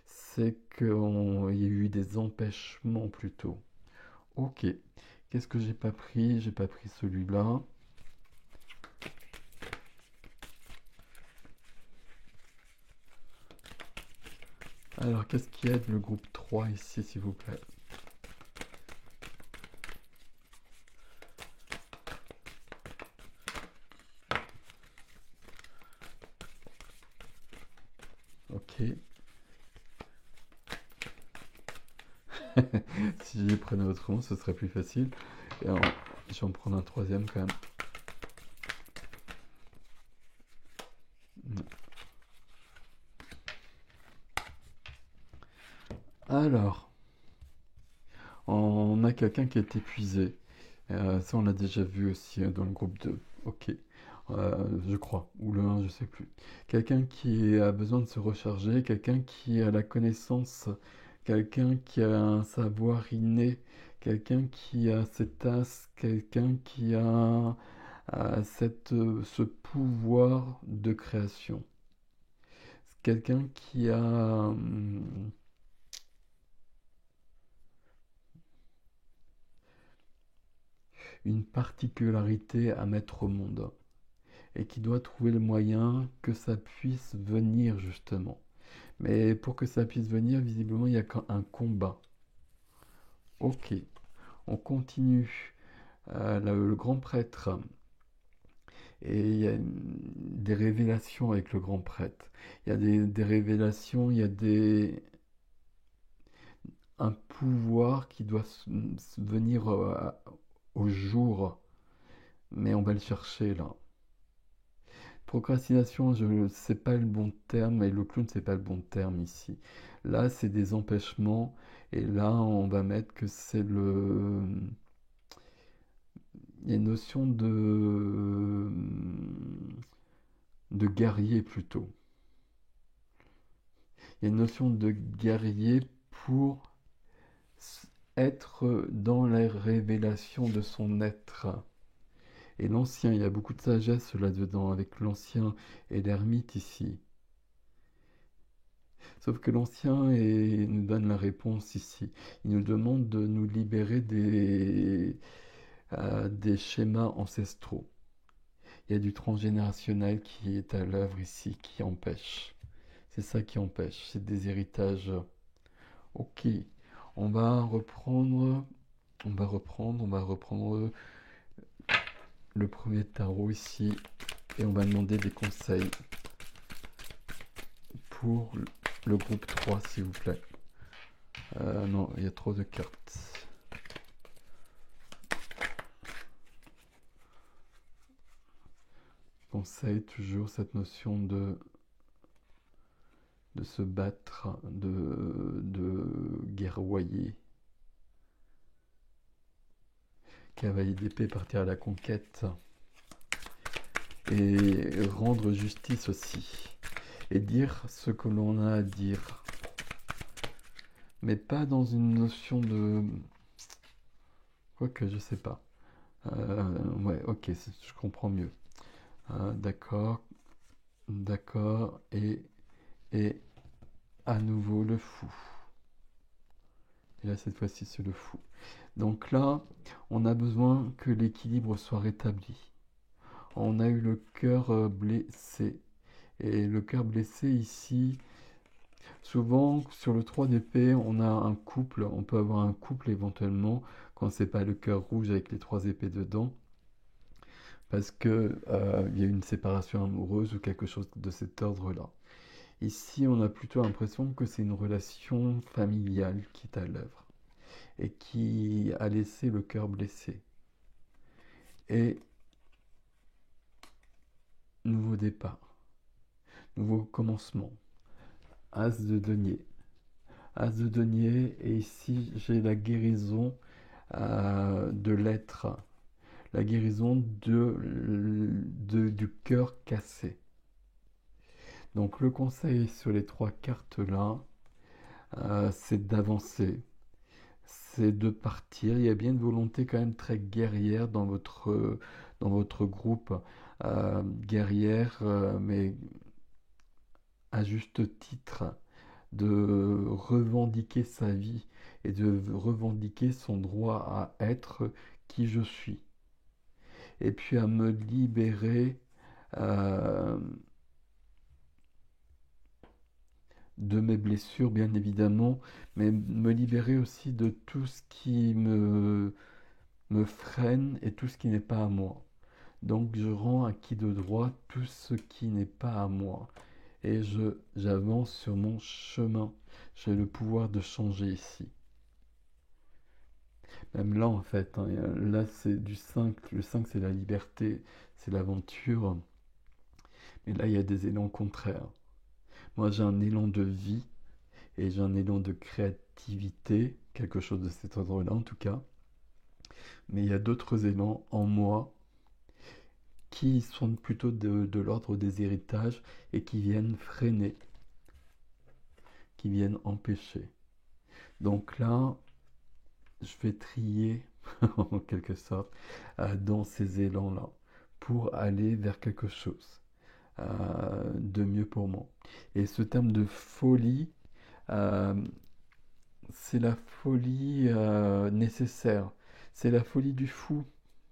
C'est qu'il y a eu des empêchements plutôt. Ok. Qu'est-ce que j'ai pas pris? J'ai pas pris celui-là. Alors, qu'est-ce qui aide le groupe 3 ici, s'il vous plaît? Ok. Si j'y prenais autrement, ce serait plus facile. Et alors, je vais en prendre un troisième quand même. Alors, on a quelqu'un qui est épuisé. Ça, on l'a déjà vu aussi dans le groupe 2. Ok. Je crois. Ou le 1, je sais plus. Quelqu'un qui a besoin de se recharger, quelqu'un qui a la connaissance quelqu'un qui a un savoir inné, quelqu'un qui a cet as, quelqu'un qui a ce pouvoir de création. Quelqu'un qui a une particularité à mettre au monde et qui doit trouver le moyen que ça puisse venir justement. Mais pour que ça puisse venir, visiblement, il y a qu'un combat. Ok, on continue. Le grand prêtre. Et il y a des révélations avec le grand prêtre. Il y a des révélations, il y a un pouvoir qui doit venir au jour. Mais on va le chercher là. Procrastination, je ne sais pas le bon terme, et le clown, c'est pas le bon terme ici. Là, c'est des empêchements, et là, on va mettre que c'est le. Il y a une notion de guerrier plutôt. Il y a une notion de guerrier pour être dans la révélation de son être. Et l'ancien, il y a beaucoup de sagesse là-dedans, avec l'ancien et l'ermite ici. Sauf que l'ancien nous donne la réponse ici. Il nous demande de nous libérer des schémas ancestraux. Il y a du transgénérationnel qui est à l'œuvre ici, qui empêche. C'est ça qui empêche, c'est des héritages. Ok, on va reprendre le premier tarot ici et on va demander des conseils pour le groupe 3 s'il vous plaît. Non, il y a trop de cartes. Conseil toujours cette notion de se battre, de guerroyer. Cavalier d'épée, partir à la conquête. Et rendre justice aussi. Et dire ce que l'on a à dire. Mais pas dans une notion de... Quoique, je sais pas. Ouais, ok, je comprends mieux. D'accord, d'accord, et à nouveau le fou. Et là, cette fois-ci, c'est le fou. Donc là, on a besoin que l'équilibre soit rétabli. On a eu le cœur blessé. Et le cœur blessé ici, souvent sur le 3 d'épée, on a un couple. On peut avoir un couple éventuellement quand c'est pas le cœur rouge avec les 3 épées dedans. Parce que il y a une séparation amoureuse ou quelque chose de cet ordre-là. Ici, on a plutôt l'impression que c'est une relation familiale qui est à l'œuvre et qui a laissé le cœur blessé. Et nouveau départ, nouveau commencement. As de denier. As de denier, et ici j'ai la guérison de l'être, la guérison du cœur cassé. Donc le conseil sur les 3 cartes là, c'est d'avancer, c'est de partir. Il y a bien une volonté quand même très guerrière dans votre groupe, guerrière, mais à juste titre, de revendiquer sa vie et de revendiquer son droit à être qui je suis. Et puis à me libérer de mes blessures, bien évidemment, mais me libérer aussi de tout ce qui me freine et tout ce qui n'est pas à moi. Donc je rends acquis de droit tout ce qui n'est pas à moi. Et j'avance sur mon chemin. J'ai le pouvoir de changer ici. Même là, en fait, hein, là c'est du 5. Le 5, c'est la liberté, c'est l'aventure. Mais là, il y a des élans contraires. Moi, j'ai un élan de vie et j'ai un élan de créativité, quelque chose de cet ordre-là en tout cas. Mais il y a d'autres élans en moi qui sont plutôt de l'ordre des héritages et qui viennent freiner, qui viennent empêcher. Donc là, je vais trier, en quelque sorte, dans ces élans-là, pour aller vers quelque chose de mieux pour moi. Et ce terme de folie, euh, c'est la folie nécessaire. C'est la folie du fou,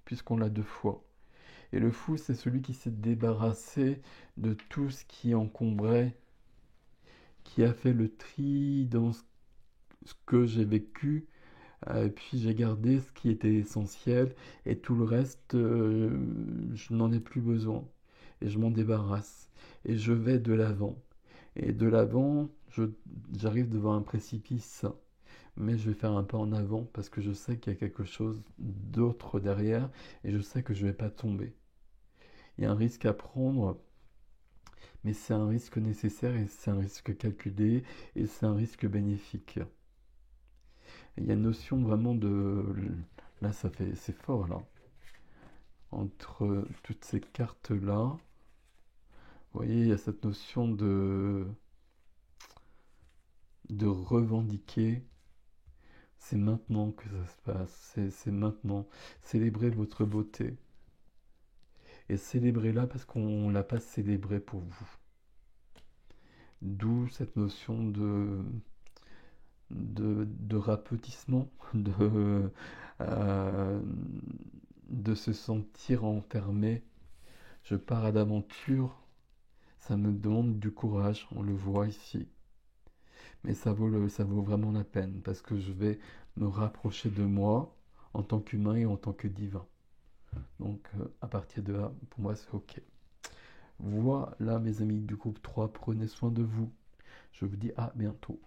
puisqu'on l'a deux fois. Et le fou, c'est celui qui s'est débarrassé de tout ce qui encombrait, qui a fait le tri dans ce que j'ai vécu, et puis j'ai gardé ce qui était essentiel, et tout le reste, je n'en ai plus besoin. Et je m'en débarrasse. Et je vais de l'avant. Et de l'avant, j'arrive devant un précipice, mais je vais faire un pas en avant parce que je sais qu'il y a quelque chose d'autre derrière et je sais que je ne vais pas tomber. Il y a un risque à prendre, mais c'est un risque nécessaire et c'est un risque calculé et c'est un risque bénéfique. Il y a une notion vraiment de... Là, c'est fort, là. Entre toutes ces cartes-là, vous voyez, il y a cette notion de revendiquer. C'est maintenant que ça se passe, c'est maintenant. Célébrez votre beauté. Et célébrez-la parce qu'on ne l'a pas célébrée pour vous. D'où cette notion de rapetissement, euh, de se sentir enfermé. Je pars à l'aventure, ça me demande du courage, on le voit ici. Mais ça vaut vraiment la peine parce que je vais me rapprocher de moi en tant qu'humain et en tant que divin. Donc à partir de là, pour moi c'est ok. Voilà mes amis du groupe 3, prenez soin de vous. Je vous dis à bientôt.